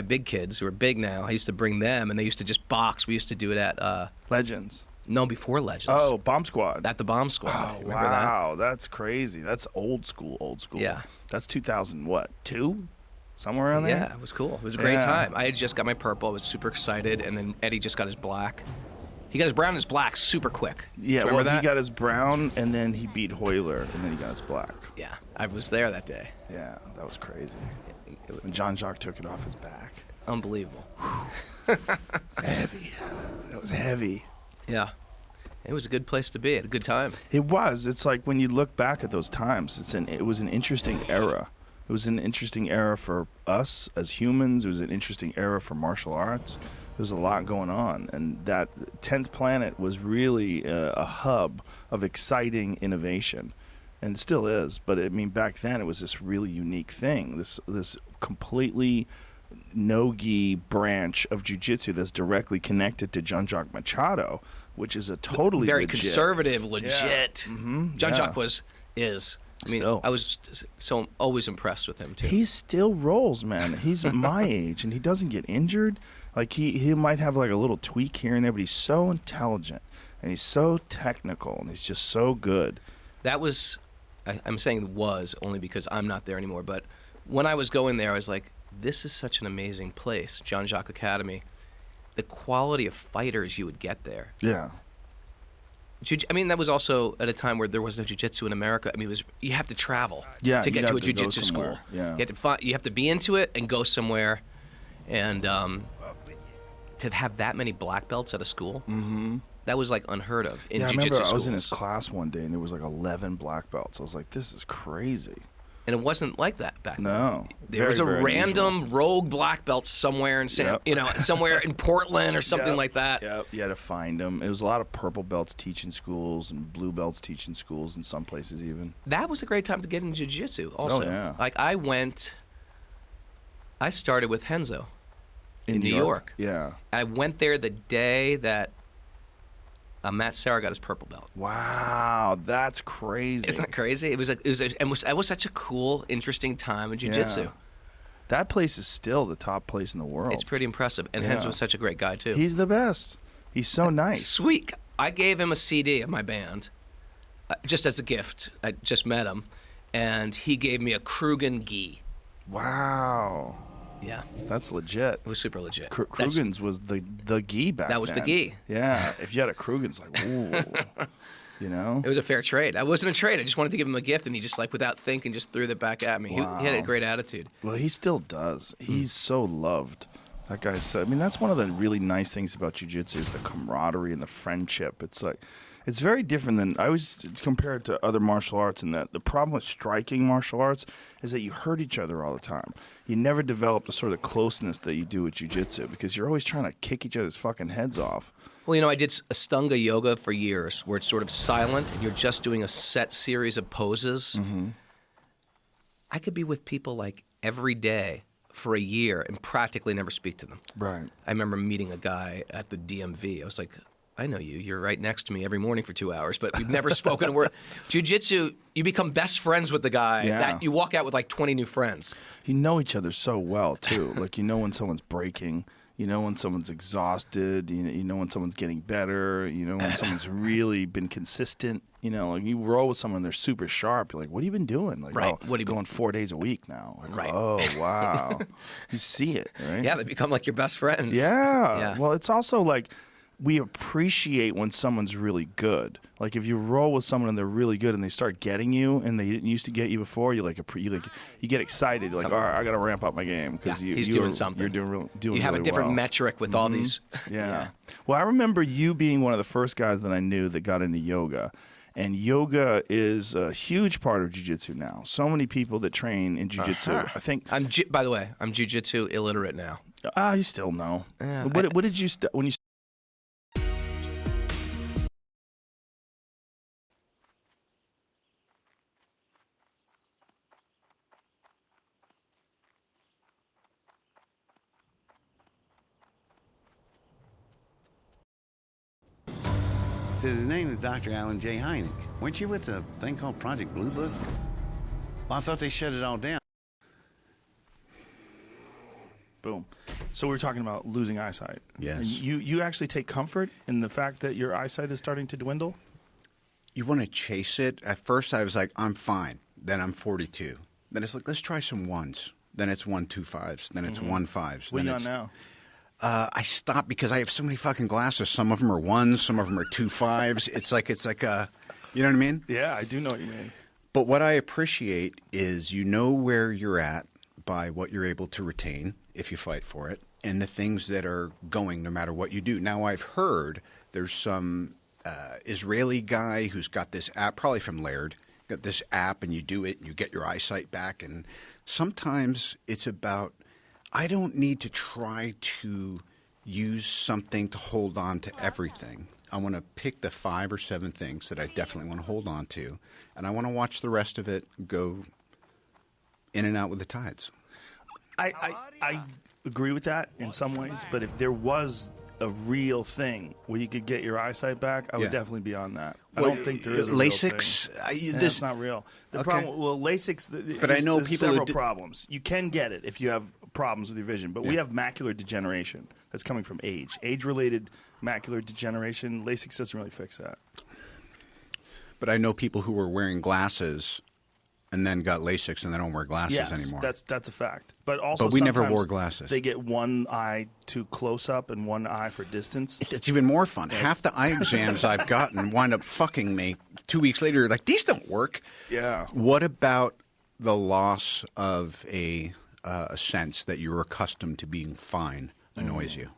big kids, who are big now, I used to bring them, and they used to just box. We used to do it at... Legends. No, before Legends. Oh, Bomb Squad. At the Bomb Squad. Oh, Remember wow. That's crazy. That's old school. Yeah. That's 2002? Somewhere around there? Yeah, it was cool. It was a great Yeah. time. I had just got my purple. I was super excited, and then Eddie just got his black. He got his brown and his black super quick. Yeah, Do you well, remember that? he got his brown, and then he beat Hoyler, and then he got his black. Yeah, I was there that day. Yeah, that was crazy. When Jean-Jacques took it off his back. Unbelievable. It's heavy. That was heavy. Yeah. It was a good place to be at a good time. It was. It's like when you look back at those times, it was an interesting era. It was an interesting era for us as humans. It was an interesting era for martial arts. There's a lot going on, and that 10th Planet was really a hub of exciting innovation, and it still is. But I mean, back then it was this really unique thing. This completely no-gi branch of jiu-jitsu that's directly connected to Jean-Jacques Machado, which is a totally Very legit. conservative, legit. Mm-hmm. Jean-Jacques is I mean, Still. I was so always impressed with him too. He still rolls, man. He's my age, and he doesn't get injured. Like he might have like a little tweak here and there, but he's so intelligent and he's so technical and he's just so good. That was, I'm saying was only because I'm not there anymore. But when I was going there, I was like, this is such an amazing place, John Jacques Academy. The quality of fighters you would get there. Yeah. I mean, that was also at a time where there was no jiu-jitsu in America. I mean, you have to travel to get to a jiu-jitsu school. Yeah. You have to be into it and go somewhere. And to have that many black belts at a school, that was like unheard of in jiu-jitsu schools. I remember I was in his class one day and there was like 11 black belts. I was like, this is crazy. And it wasn't like that back then. No. There was a random unusual. rogue black belt somewhere in somewhere in Portland or something like that. Yep, you had to find them. It was a lot of purple belts teaching schools and blue belts teaching schools in some places even. That was a great time to get into jiu-jitsu also. Oh, yeah. Like I started with Henzo in New York. Yeah. I went there the day that Matt Serra got his purple belt. Wow, that's crazy. Isn't that crazy? It was such a cool, interesting time in jiu-jitsu. Yeah. That place is still the top place in the world. It's pretty impressive. And Yeah. Henzo was such a great guy too. He's the best. He's so nice. Sweet. I gave him a CD of my band, just as a gift. I just met him, and he gave me a Krugen gi. Wow. Yeah, That's legit. it was super legit. Krugen's was the gi back then. That was the gi. Yeah. If you had a Krugen's, like, ooh. You know? It was a fair trade. I wasn't a trade. I just wanted to give him a gift, and he just, like, without thinking, just threw that back at me. Wow. He had a great attitude. Well, he still does. He's so loved. That guy said, I mean, that's one of the really nice things about jiu-jitsu is the camaraderie and the friendship. It's like, it's very different than, I always compare it to other martial arts in that the problem with striking martial arts is that you hurt each other all the time. You never develop the sort of closeness that you do with jiu-jitsu because you're always trying to kick each other's fucking heads off. Well, I did Ashtanga yoga for years, where it's sort of silent, and you're just doing a set series of poses. I could be with people, like, every day for a year and practically never speak to them. Right. I remember meeting a guy at the DMV. I was like, I know you. You're right next to me every morning for 2 hours, but we've never spoken a word. Jiu-jitsu, you become best friends with the guy. Yeah. That you walk out with like 20 new friends. You know each other so well, too. Like, you know when someone's breaking. You know when someone's exhausted. You know when someone's getting better. You know when someone's really been consistent. You know, like you roll with someone, they're super sharp. You're like, what have you been doing? Like, Right. oh, What have you going 4 days a week now. Like, Right. Oh, wow. You see it, right? Yeah, they become like your best friends. Yeah. Yeah. Well, it's also like we appreciate when someone's really good. Like if you roll with someone and they're really good and they start getting you and they didn't used to get you before, you get excited. You're like, all right, I got to ramp up my game because Yeah, he's doing something. You're doing You have really a different well. metric with all these. Yeah. Well, I remember you being one of the first guys that I knew that got into yoga. And yoga is a huge part of jiu-jitsu now. So many people that train in jiu-jitsu. I think. By the way, I'm jiu-jitsu illiterate now. You still know. Yeah, What did you when you? So the name is Dr. Alan J. Hynek. Weren't you with a thing called Project Blue Book? Well, I thought they shut it all down. Boom. So we were talking about losing eyesight. Yes. And you actually take comfort in the fact that your eyesight is starting to dwindle? You want to chase it. At first, I was like, I'm fine. Then I'm 42. Then it's like, let's try some ones. Then it's 1.25s. Then it's 1.5s. What are Then you on it's now? I stopped because I have so many fucking glasses. Some of them are ones. Some of them are 2.5s. It's like you know what I mean? Yeah, I do know what you mean. But what I appreciate is you know where you're at by what you're able to retain if you fight for it, and the things that are going no matter what you do. Now, I've heard there's some Israeli guy who's got this app, probably from Laird, got this app, and you do it, and you get your eyesight back. And sometimes it's about, I don't need to try to use something to hold on to everything. I want to pick the 5 or 7 things that I definitely want to hold on to, and I want to watch the rest of it go in and out with the tides. I agree with that in some ways, but if there was a real thing where you could get your eyesight back, I would Yeah. definily be on that. I Well, don't think there is a LASIK's. real thing. Yeah, This it's not real. The Okay. problem, well, LASIK's. But I know there's people who several do- problems. You can get it if you have problems with your vision, but we Yeah. have macular degeneration that's coming from age, age-related macular degeneration. LASIK doesn't really fix that. But I know people who were wearing glasses and then got LASIKs and they don't wear glasses Yes, anymore. that's a fact. But also, But we never sometimes wore glasses. They get one eye too close up and one eye for distance. It's even more fun. Half the eye exams I've gotten wind up fucking me 2 weeks later. Like, these don't work. Yeah. What about the loss of a sense that you're accustomed to being fine annoys you?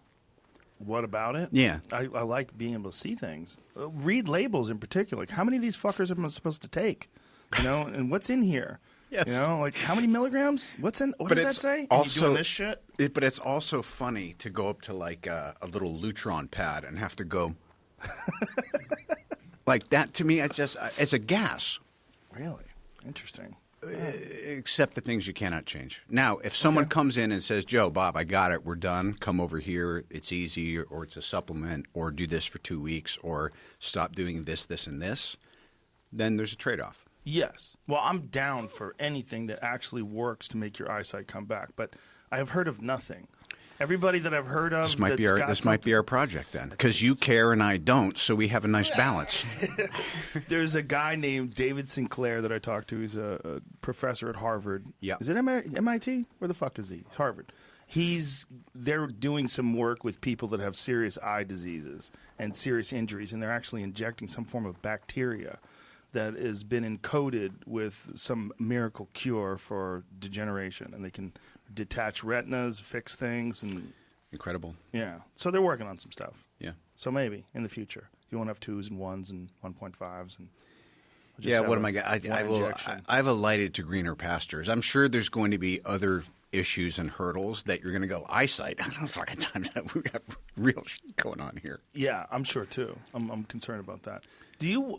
What about it? Yeah. I like being able to see things. Read labels in particular. Like, how many of these fuckers am I supposed to take? You know, and what's in here? Yes. You know, like how many milligrams? What's in? What But does that it's say? also- And you doing this shit? But it's also funny to go up to like a little Lutron pad and have to go like that. To me, it's a gas. Really interesting. Except the things you cannot change. Now, if someone comes in and says, Joe, Bob, I got it, we're done, come over here, it's easy, or it's a supplement, or do this for 2 weeks, or stop doing this, this, and this, then there's a trade-off. Yes. Well, I'm down for anything that actually works to make your eyesight come back, but I have heard of nothing. Everybody that I've heard of, This might be our project then, because you care and I don't, so we have a nice balance. There's a guy named David Sinclair that I talked to. He's a professor at Harvard. Yeah. Is it MIT? Where the fuck is he? It's Harvard. They're doing some work with people that have serious eye diseases and serious injuries, and they're actually injecting some form of bacteria that has been encoded with some miracle cure for degeneration, and they can detach retinas, fix things, and Incredible. yeah. So they're working on some stuff. Yeah. So maybe in the future, you won't have 2s and 1s and 1.5s and. we'll just Yeah, have what a am I? I one will. injection. I've alighted to greener pastures. I'm sure there's going to be other issues and hurdles that you're going to go eyesight. I don't have fucking time. We got real shit going on here. Yeah, I'm sure too. I'm concerned about that.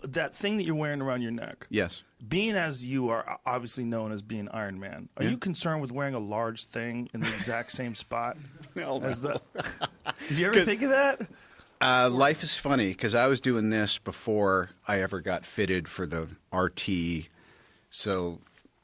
That thing that you're wearing around your neck? Yes. Being as you are obviously known as being Iron Man, are you concerned with wearing a large thing in the exact same spot? Hell no. As the, did you ever think of that? Life is funny because I was doing this before I ever got fitted for the RT, so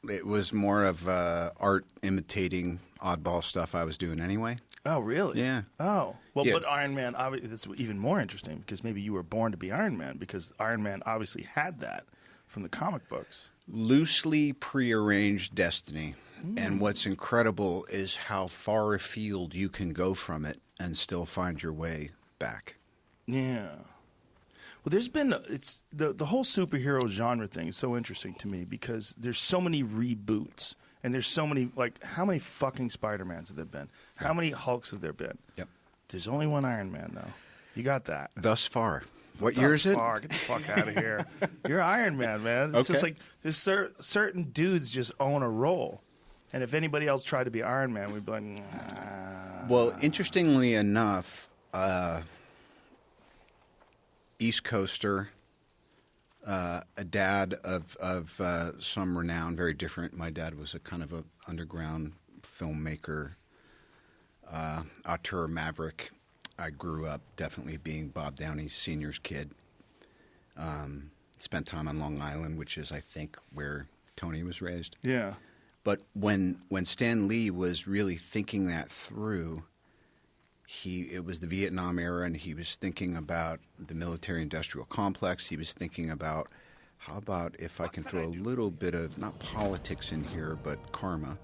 it was more of art imitating oddball stuff I was doing anyway. Oh, really? Yeah. Oh, well, Yeah. but Iron Man, that's even more interesting because maybe you were born to be Iron Man because Iron Man obviously had that from the comic books. Loosely prearranged destiny. And what's incredible is how far afield you can go from it and still find your way back. Yeah. Well, there's been the whole superhero genre thing is so interesting to me because there's so many reboots and there's so many how many fucking Spider-Mans have there been? How many Hulks have there been? Yep. There's only one Iron Man though. You got that. Thus far. What year is it? Get the fuck out of here. You're Iron Man, man. It's just Okay. like there's certain dudes just own a role. And if anybody else tried to be Iron Man, we'd be like, nah. Well, interestingly enough, East Coaster, a dad of some renown, very different. My dad was a kind of a underground filmmaker, auteur maverick. I grew up definitely being Bob Downey Sr.'s kid. Spent time on Long Island, which is, I think, where Tony was raised. Yeah. But when Stan Lee was really thinking that through, it was the Vietnam era, and he was thinking about the military-industrial complex. He was thinking about, how about if I can throw a little bit of, not politics in here, but karma.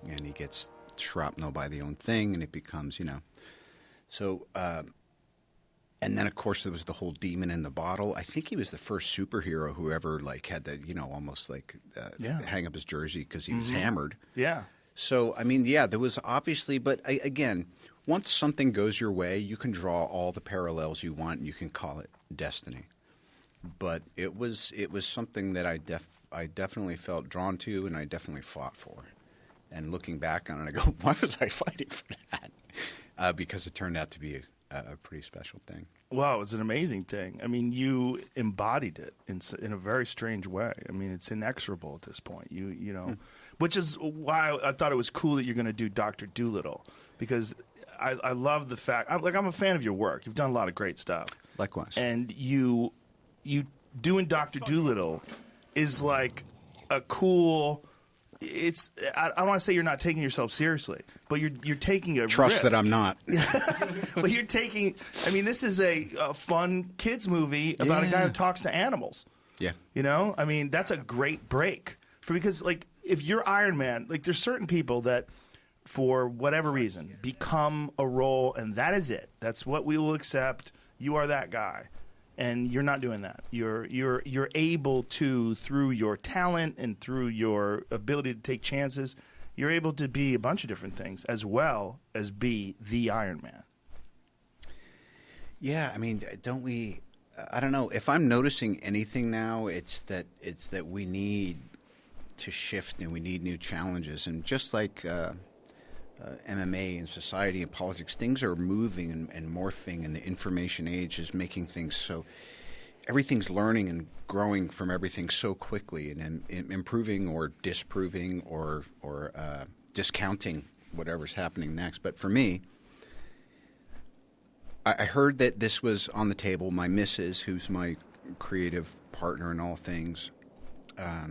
And he gets shrapnel by the own thing, and it becomes, So, and then, of course, there was the whole demon in the bottle. I think he was the first superhero who ever, had that, almost hang up his jersey because he was hammered. Yeah. So, I mean, yeah, there was obviously, but again, once something goes your way, you can draw all the parallels you want and you can call it destiny. But it was something that I definitely felt drawn to and I definitely fought for. And looking back on it, I go, why was I fighting for that? Because it turned out to be a pretty special thing. Wow, it was an amazing thing. I mean, you embodied it in a very strange way. I mean, it's inexorable at this point. Which is why I thought it was cool that you're going to do Dr. Dolittle, because I love the fact. I'm a fan of your work. You've done a lot of great stuff. Likewise. And you doing Dr. Dolittle is like a cool. It's I want to say you're not taking yourself seriously, but you're taking a Trust risk. that I'm not. But you're taking. I mean, this is a fun kids movie about a guy who talks to animals. Yeah. You know, I mean, that's a great break because like if you're Iron Man, like there's certain people that for whatever reason become a role and that is it. That's what we will accept. You are that guy. And you're not doing that. You're able to, through your talent and through your ability to take chances, you're able to be a bunch of different things as well as be the Iron Man. Yeah, I mean, don't we? I don't know. If I'm noticing anything now, it's that we need to shift and we need new challenges. And just like MMA and society and politics, things are moving and morphing, and the information age is making things so. Everything's learning and growing from everything so quickly, and improving or disproving or discounting whatever's happening next. But for me, I heard that this was on the table. My missus, who's my creative partner in all things,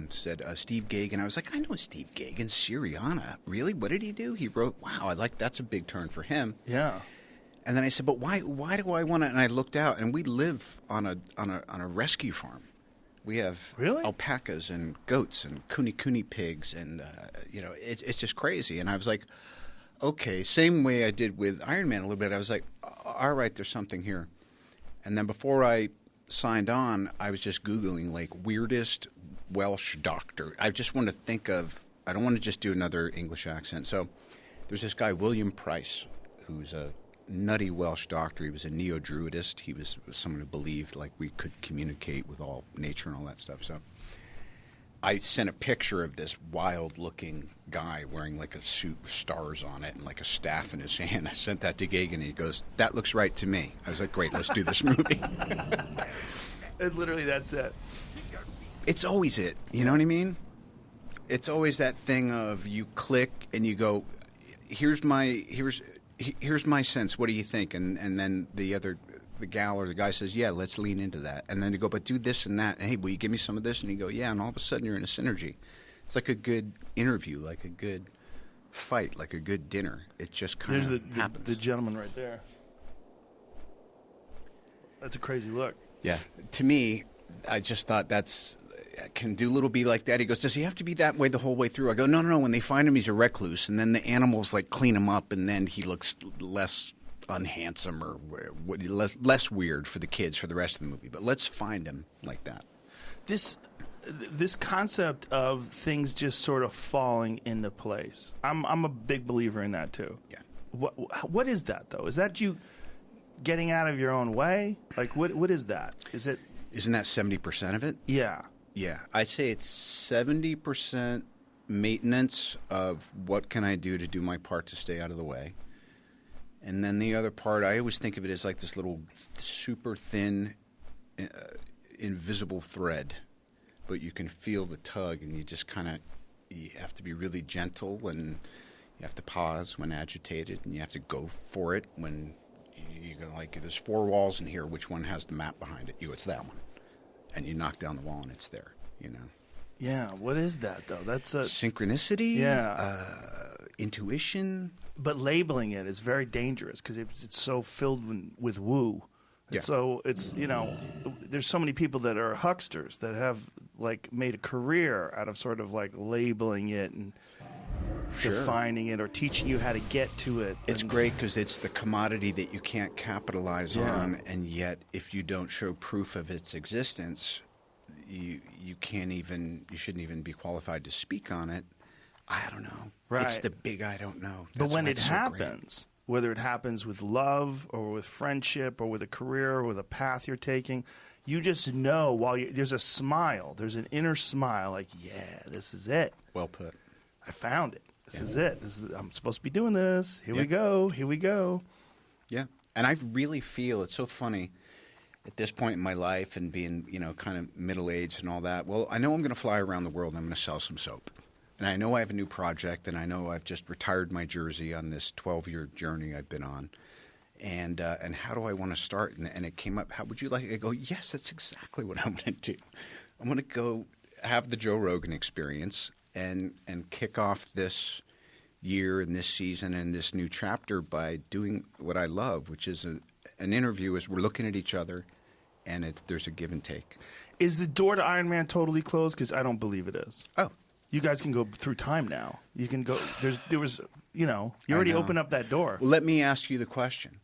said Steve Gaghan. I was like, I know Steve Gaghan, Syriana. Really? What did he do? He wrote, wow, that's a big turn for him. Yeah. And then I said, but why do I want to? And I looked out, and we live on a rescue farm. We have alpacas and goats and kuni pigs, and it's just crazy. And I was like, okay, same way I did with Iron Man a little bit. I was like, all right, there's something here. And then before I signed on, I was just Googling like weirdest Welsh doctor. I just want to think of. I don't want to just do another English accent. So there's this guy William Price, who's a nutty Welsh doctor. He was a neo-Druidist. He was someone who believed like we could communicate with all nature and all that stuff. So I sent a picture of this wild-looking guy wearing like a suit with stars on it and like a staff in his hand. I sent that to Gaghan, and he goes, "That looks right to me." I was like, "Great, let's do this movie." And literally, that's it. It's always it. You know what I mean? It's always that thing of you click and you go, "Here's my sense. What do you think?" And then the gal or the guy says, "Yeah, let's lean into that." And then you go, "But do this and that. And, hey, will you give me some of this?" And you go, "Yeah." And all of a sudden you're in a synergy. It's like a good interview, like a good fight, like a good dinner. It just kind of happens. The gentleman right there. That's a crazy look. Yeah. To me, I just thought can Doolittle be like that? He goes, does he have to be that way the whole way through? I go, no. When they find him, he's a recluse, and then the animals like clean him up, and then he looks less unhandsome or less weird for the kids for the rest of the movie. But let's find him like that. This concept of things just sort of falling into place. I'm a big believer in that too. Yeah. What is that though? Is that you getting out of your own way? Like what is that? Isn't that 70% of it? Yeah. Yeah, I'd say it's 70% maintenance of what can I do to do my part to stay out of the way. And then the other part, I always think of it as like this little super thin, invisible thread. But you can feel the tug, and you just you have to be really gentle, and you have to pause when agitated, and you have to go for it when you're like, there's 4 walls in here, which one has the map behind it? It's that one. And you knock down the wall, and it's there, Yeah, what is that, though? That's a synchronicity, intuition. But labeling it is very dangerous because it's so filled with woo. Yeah. So it's, there's so many people that are hucksters that have, like, made a career out of sort of, like, labeling it and defining it or teaching you how to get to it. It's great because it's the commodity that you can't capitalize on, and yet if you don't show proof of its existence, you shouldn't even be qualified to speak on it. I don't know. Right. It's the big I don't know. But when it happens, whether it happens with love or with friendship or with a career or with a path you're taking, you just know there's a smile. There's an inner smile like, yeah, this is it. Well put. I found it. This is it. I'm supposed to be doing this. Here we go. Here we go. Yeah. And I really feel it's so funny at this point in my life and being, kind of middle-aged and all that. Well, I know I'm going to fly around the world and I'm going to sell some soap. and I know I have a new project, and I know I've just retired my jersey on this 12-year journey I've been on. And how do I want to start? And it came up, how would you like it? I go, yes, that's exactly what I'm going to do. I'm going to go have the Joe Rogan experience and kick off this year and this season and this new chapter by doing what I love, which is an interview as we're looking at each other, and there's a give and take. Is the door to Iron Man totally closed? Because I don't believe it is. Oh. You guys can go through time now. You can go. You already opened up that door. Well, let me ask you the question.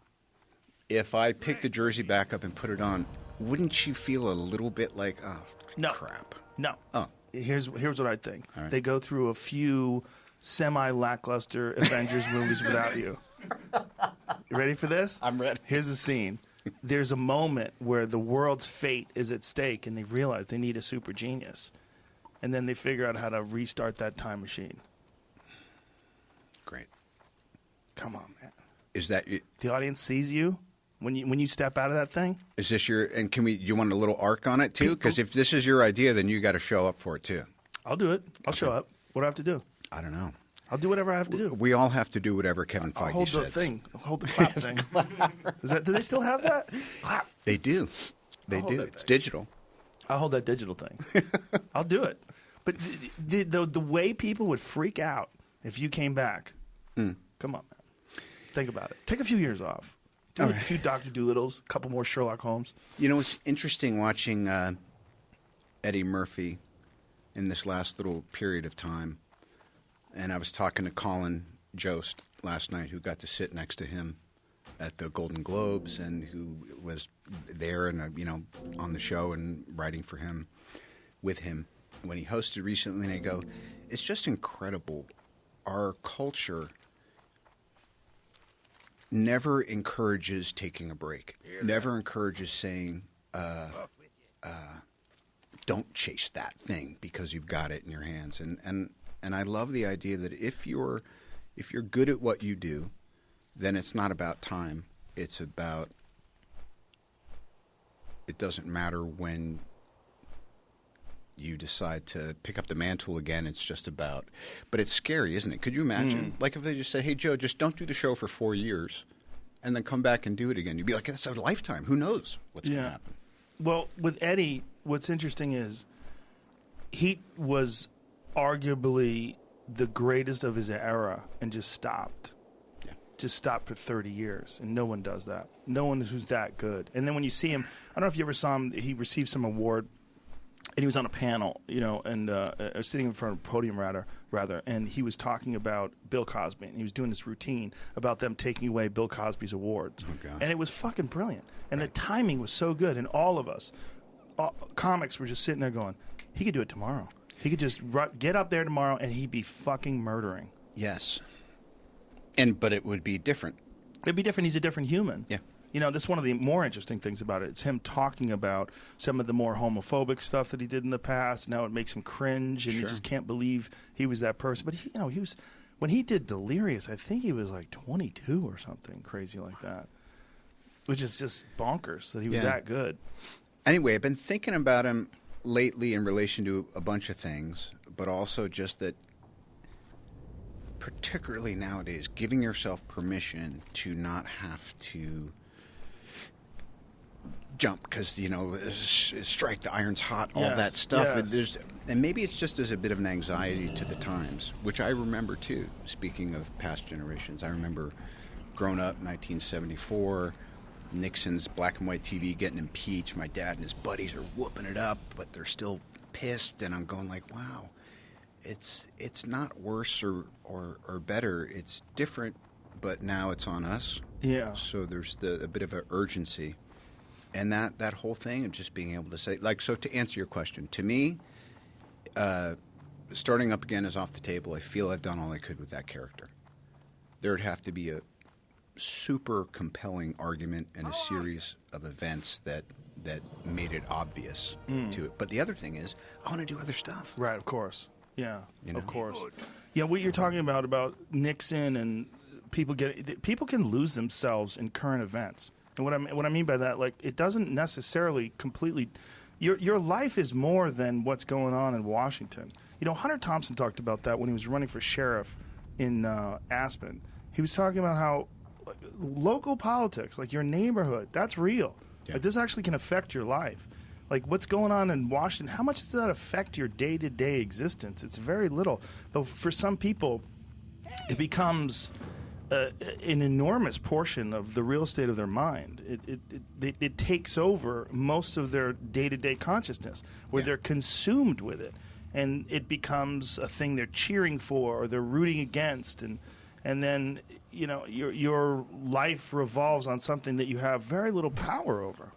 If I pick the jersey back up and put it on, wouldn't you feel a little bit like, oh, No. crap? No. Oh. Here's what I think. All right. They go through a few semi-lackluster Avengers movies without you. You ready for this? I'm ready. Here's the scene. There's a moment where the world's fate is at stake, and they realize they need a super genius. And then they figure out how to restart that time machine. Great. Come on, man. Is that The audience sees you when you step out of that thing. is this your and you want a little arc on it too? Because if this is your idea, then you got to show up for it too. I'll do it. I'll show up. What do I have to do? I don't know. I'll do whatever I have to do. We all have to do whatever Kevin I'll Feige hold the says. thing. I'll hold the clap thing. Do they still have that? Clap. They do. They hold do. that It's thing. digital. I'll hold that digital thing. I'll do it. But the way people would freak out if you came back, come on, man. Think about it. Take a few years off. Do a few Dr. Doolittles, a couple more Sherlock Holmes. You know, it's interesting watching Eddie Murphy in this last little period of time. And I was talking to Colin Jost last night, who got to sit next to him at the Golden Globes and who was there and on the show and writing for him, with him when he hosted recently. And I go, it's just incredible. Our culture never encourages taking a break. Never encourages saying, don't chase that thing because you've got it in your hands. And I love the idea that if you're good at what you do, then it's not about time. It's about, it doesn't matter when you decide to pick up the mantle again. It's just about, but it's scary, isn't it? Could you imagine? Like if they just said, hey, Joe, just don't do the show for 4 years and then come back and do it again. You'd be like, that's a lifetime. Who knows what's going to happen? Well, with Eddie, what's interesting is he was arguably the greatest of his era and just stopped. Yeah. Just stopped for 30 years, and no one does that. No one who's that good. And then when you see him, I don't know if you ever saw him, he received some award, and he was on a panel, and sitting in front of a podium, rather, and he was talking about Bill Cosby, and he was doing this routine about them taking away Bill Cosby's awards. Oh, gosh. And it was fucking brilliant. And the timing was so good, and all of us, comics were just sitting there going, he could do it tomorrow. He could just get up there tomorrow, and he'd be fucking murdering. Yes. But it would be different. It'd be different. He's a different human. Yeah. That's one of the more interesting things about it. It's him talking about some of the more homophobic stuff that he did in the past. Now it makes him cringe, and you just can't believe he was that person. But he was, when he did Delirious, I think he was like 22 or something crazy like that, which is just bonkers that he was that good. Anyway, I've been thinking about him lately in relation to a bunch of things, but also just that, particularly nowadays, giving yourself permission to not have to jump because, strike, the iron's hot, all that stuff. Yes. And maybe it's just as a bit of an anxiety to the times, which I remember too. Speaking of past generations, I remember growing up in 1974, Nixon's black and white TV getting impeached. My dad and his buddies are whooping it up, but they're still pissed. And I'm going like, wow, it's not worse or better. It's different, but now it's on us. Yeah. So there's a bit of an urgency. And that whole thing of just being able to say, so to answer your question, to me, starting up again is off the table. I feel I've done all I could with that character. There'd have to be a super compelling argument and a series of events that made it obvious to it. But the other thing is, I want to do other stuff. Right, of course. Yeah, of course. Good. Yeah, what you're talking about Nixon and people can lose themselves in current events. And what I mean by that, it doesn't necessarily completely. Your life is more than what's going on in Washington. You know, Hunter Thompson talked about that when he was running for sheriff in Aspen. He was talking about how local politics, like your neighborhood, that's real. Yeah. Like this actually can affect your life. Like what's going on in Washington, how much does that affect your day-to-day existence? It's very little. But for some people, it becomes an enormous portion of the real estate of their mind. It takes over most of their day-to-day consciousness, where they're consumed with it. And it becomes a thing they're cheering for or they're rooting against. And then, you know, your life revolves on something that you have very little power over.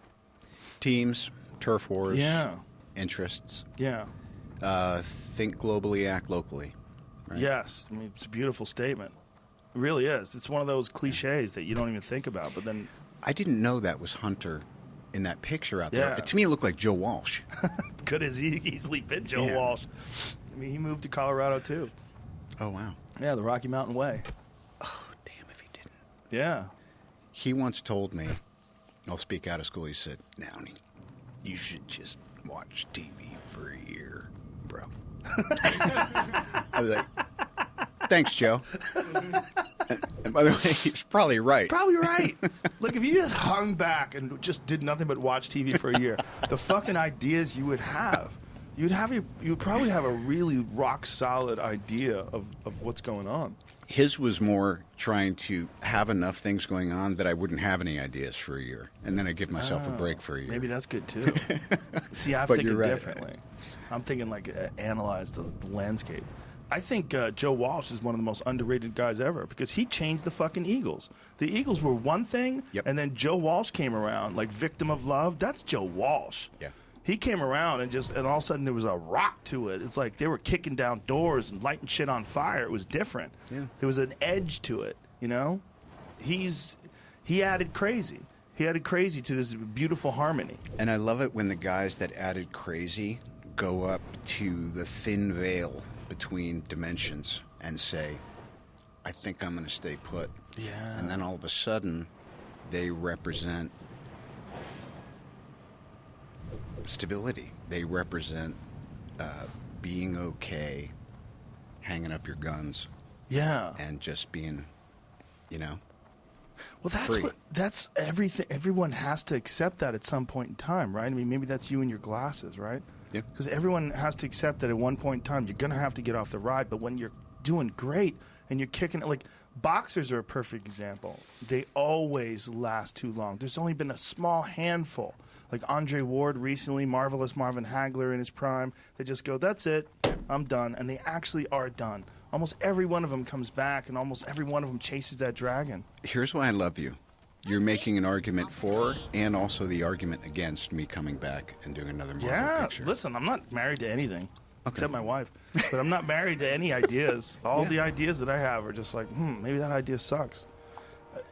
Teams, turf wars, Yeah. interests. Yeah. Think globally, act locally. Right? Yes. I mean, it's a beautiful statement. It really is. It's one of those cliches that you don't even think about. But then, I didn't know that was Hunter in that picture out there. Yeah. To me, it looked like Joe Walsh. could as easily fit Joe Yeah. Walsh. I mean, he moved to Colorado too. Oh, wow. Yeah, the Rocky Mountain Way. Oh, damn if he didn't. Yeah. He once told me, I'll speak out of school, he said, Downey, you should just watch TV for a year, bro. I was like, thanks, Joe. And by the way, he's probably right. Probably right. Look, if you just hung back and just did nothing but watch TV for a year, the fucking ideas you would have, you'd probably have a really rock solid idea of what's going on. His was more trying to have enough things going on that I wouldn't have any ideas for a year. And then I'd give myself a break for a year. Maybe that's good too. See, I'm But thinking you're right. differently. I'm thinking like analyze the landscape. I think Joe Walsh is one of the most underrated guys ever because he changed the fucking Eagles. The Eagles were one thing, Yep. and then Joe Walsh came around, like Victim of Love. That's Joe Walsh. Yeah. He came around and all of a sudden there was a rock to it. It's like they were kicking down doors and lighting shit on fire. It was different. Yeah. There was an edge to it, you know? He added crazy. He added crazy to this beautiful harmony. And I love it when the guys that added crazy go up to the thin veil between dimensions and say, I think I'm going to stay put. Yeah. And then all of a sudden, they represent stability. They represent being okay, hanging up your guns, Yeah. and just being, you know. Well, free. that's everything. Everyone has to accept that at some point in time, right? I mean, maybe that's you and your glasses, right? Yeah. Because everyone has to accept that at one point in time you're gonna have to get off the ride. But when you're doing great and you're kicking it, like boxers are a perfect example. They always last too long. There's only been a small handful, like Andre Ward recently, Marvelous Marvin Hagler in his prime. They just go, that's it, I'm done, and they actually are done. Almost every one of them comes back, and almost every one of them chases that dragon. Here's why I love you. You're making an argument for and also the argument against me coming back and doing another Marvel Yeah, picture. listen, I'm not married to anything except my wife, but I'm not married to any ideas. All the ideas that I have are just like, maybe that idea sucks.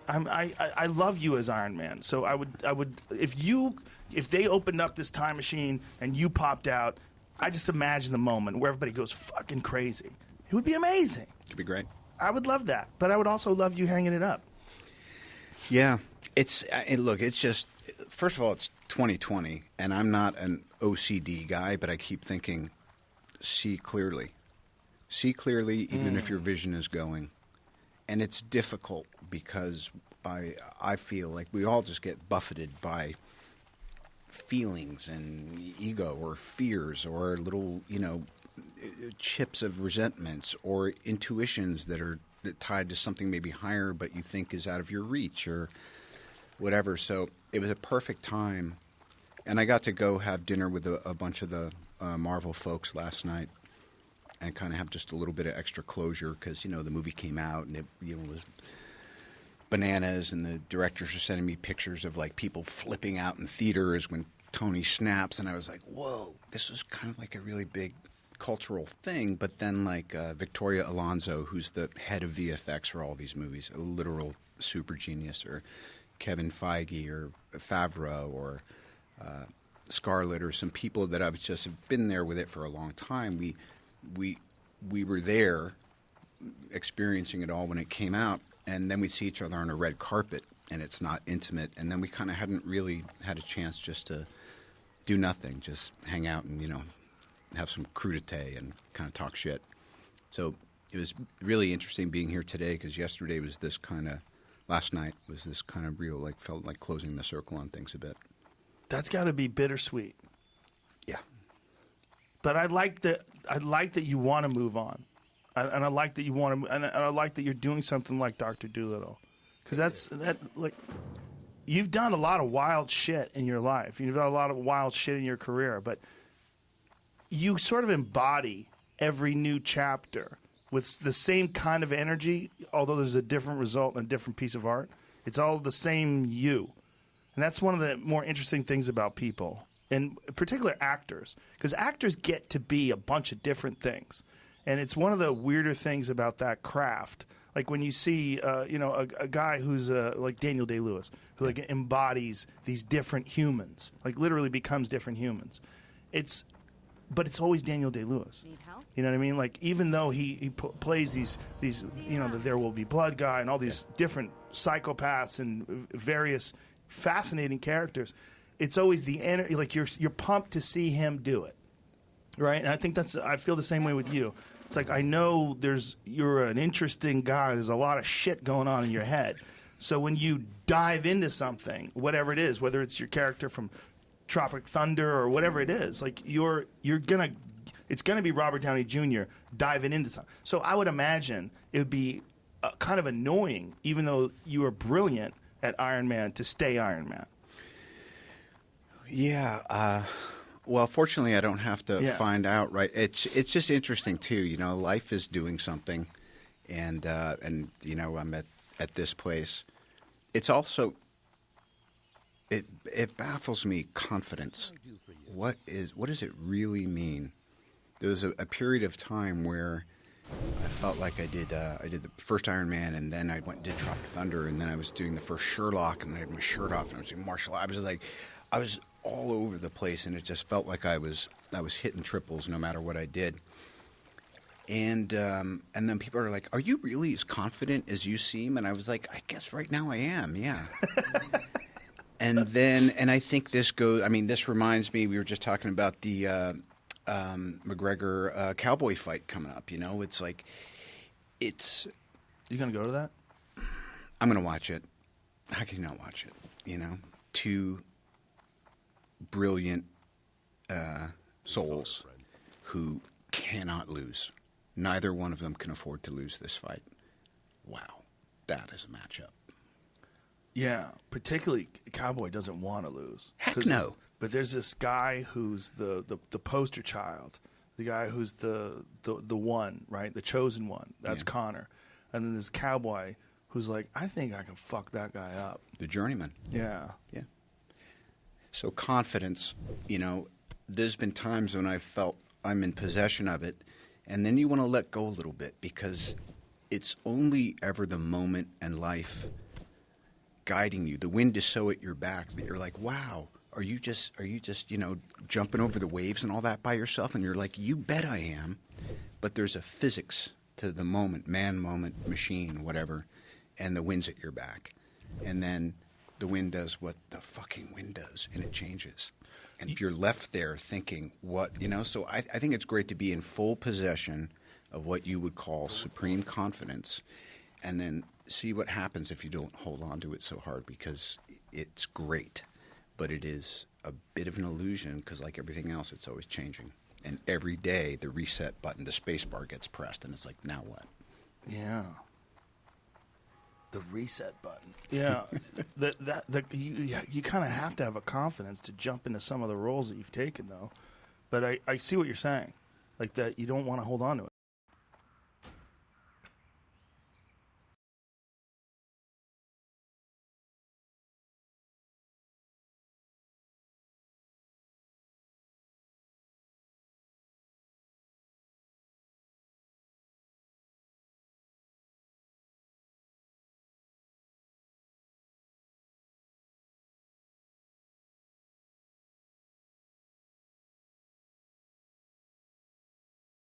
I love you as Iron Man, so I would if they opened up this time machine and you popped out, I just imagine the moment where everybody goes fucking crazy. It would be amazing. Could be great. I would love that, but I would also love you hanging it up. Yeah, look, it's just, first of all, it's 2020, and I'm not an OCD guy, but I keep thinking, see clearly. See clearly, even if your vision is going. And it's difficult because I feel like we all just get buffeted by feelings and ego or fears or little, chips of resentments or intuitions that are tied to something maybe higher but you think is out of your reach or whatever. So it was a perfect time. And I got to go have dinner with a bunch of the Marvel folks last night and kind of have just a little bit of extra closure because, the movie came out and it was bananas, and the directors are sending me pictures of like people flipping out in theaters when Tony snaps, and I was like, whoa, this is kind of like a really big cultural thing. But then like Victoria Alonso, who's the head of VFX for all these movies, a literal super genius, or Kevin Feige or Favreau or Scarlett, or some people that I've just been there with it for a long time. We were there experiencing it all when it came out, and then we see each other on a red carpet and it's not intimate, and then we kind of hadn't really had a chance just to do nothing, just hang out and have some crudité and kind of talk shit. So it was really interesting being here today because yesterday was this kind of, last night was this kind of real, like felt like closing the circle on things a bit. That's got to be bittersweet. Yeah. But I like that. I like that you want to move on, and I like that you want to, and I like that you're doing something like Dr. Dolittle, because that like, you've done a lot of wild shit in your life. You've done a lot of wild shit in your career, but you sort of embody every new chapter with the same kind of energy, although there's a different result and a different piece of art. It's all the same you, and that's one of the more interesting things about people. In particular actors, because actors get to be a bunch of different things. And it's one of the weirder things about that craft. Like when you see, a guy who's like Daniel Day-Lewis, who like embodies these different humans, like literally becomes different humans. But it's always Daniel Day-Lewis. Need help? You know what I mean? Like even though he plays these the There Will Be Blood guy and all these different psychopaths and various fascinating characters, it's always the energy. Like you're pumped to see him do it, right? And I think I feel the same way with you. It's like I know you're an interesting guy. There's a lot of shit going on in your head. So when you dive into something, whatever it is, whether it's your character from Tropic Thunder or whatever it is, like it's gonna be Robert Downey Jr. diving into something. So I would imagine it would be kind of annoying, even though you are brilliant at Iron Man, to stay Iron Man. Yeah. Well, fortunately, I don't have to find out. Right. It's just interesting too. You know, life is doing something, and you know, I'm at this place. It's also it baffles me. Confidence. What does it really mean? There was a period of time where I felt like I did the first Iron Man, and then I went and did Tropic Thunder, and then I was doing the first Sherlock, and I had my shirt off, and I was doing martial arts. I was all over the place, and it just felt like I was hitting triples no matter what I did. And then people are like, "Are you really as confident as you seem?" And I was like, "I guess right now I am, yeah." and I think this goes. I mean, this reminds me. We were just talking about the McGregor cowboy fight coming up. You know, it's like You gonna go to that? I'm gonna watch it. How can you not watch it? You know, two brilliant souls who cannot lose. Neither one of them can afford to lose this fight. Wow, that is a matchup. Yeah, particularly Cowboy doesn't want to lose. Heck no. But there's this guy who's the poster child, the guy who's the one, right? The chosen one. That's Connor. And then this Cowboy who's like, I think I can fuck that guy up. The journeyman. Yeah. Yeah. So confidence, you know, there's been times when I felt I'm in possession of it, and then you want to let go a little bit because it's only ever the moment and life guiding you. The wind is so at your back that you're like, wow, are you just, you know, jumping over the waves and all that by yourself? And you're like, you bet I am. But there's a physics to the moment, man, moment, machine, whatever, and the wind's at your back. And then the wind does what the fucking wind does, and it changes. And if you're left there thinking, what, you know, so I think it's great to be in full possession of what you would call supreme confidence, and then see what happens if you don't hold on to it so hard, because it's great, but it is a bit of an illusion because, like everything else, it's always changing. And every day, the reset button, the space bar gets pressed, and it's like, now what? Yeah. The reset button. Yeah. You kind of have to have a confidence to jump into some of the roles that you've taken, though. But I see what you're saying. Like that you don't want to hold on to it.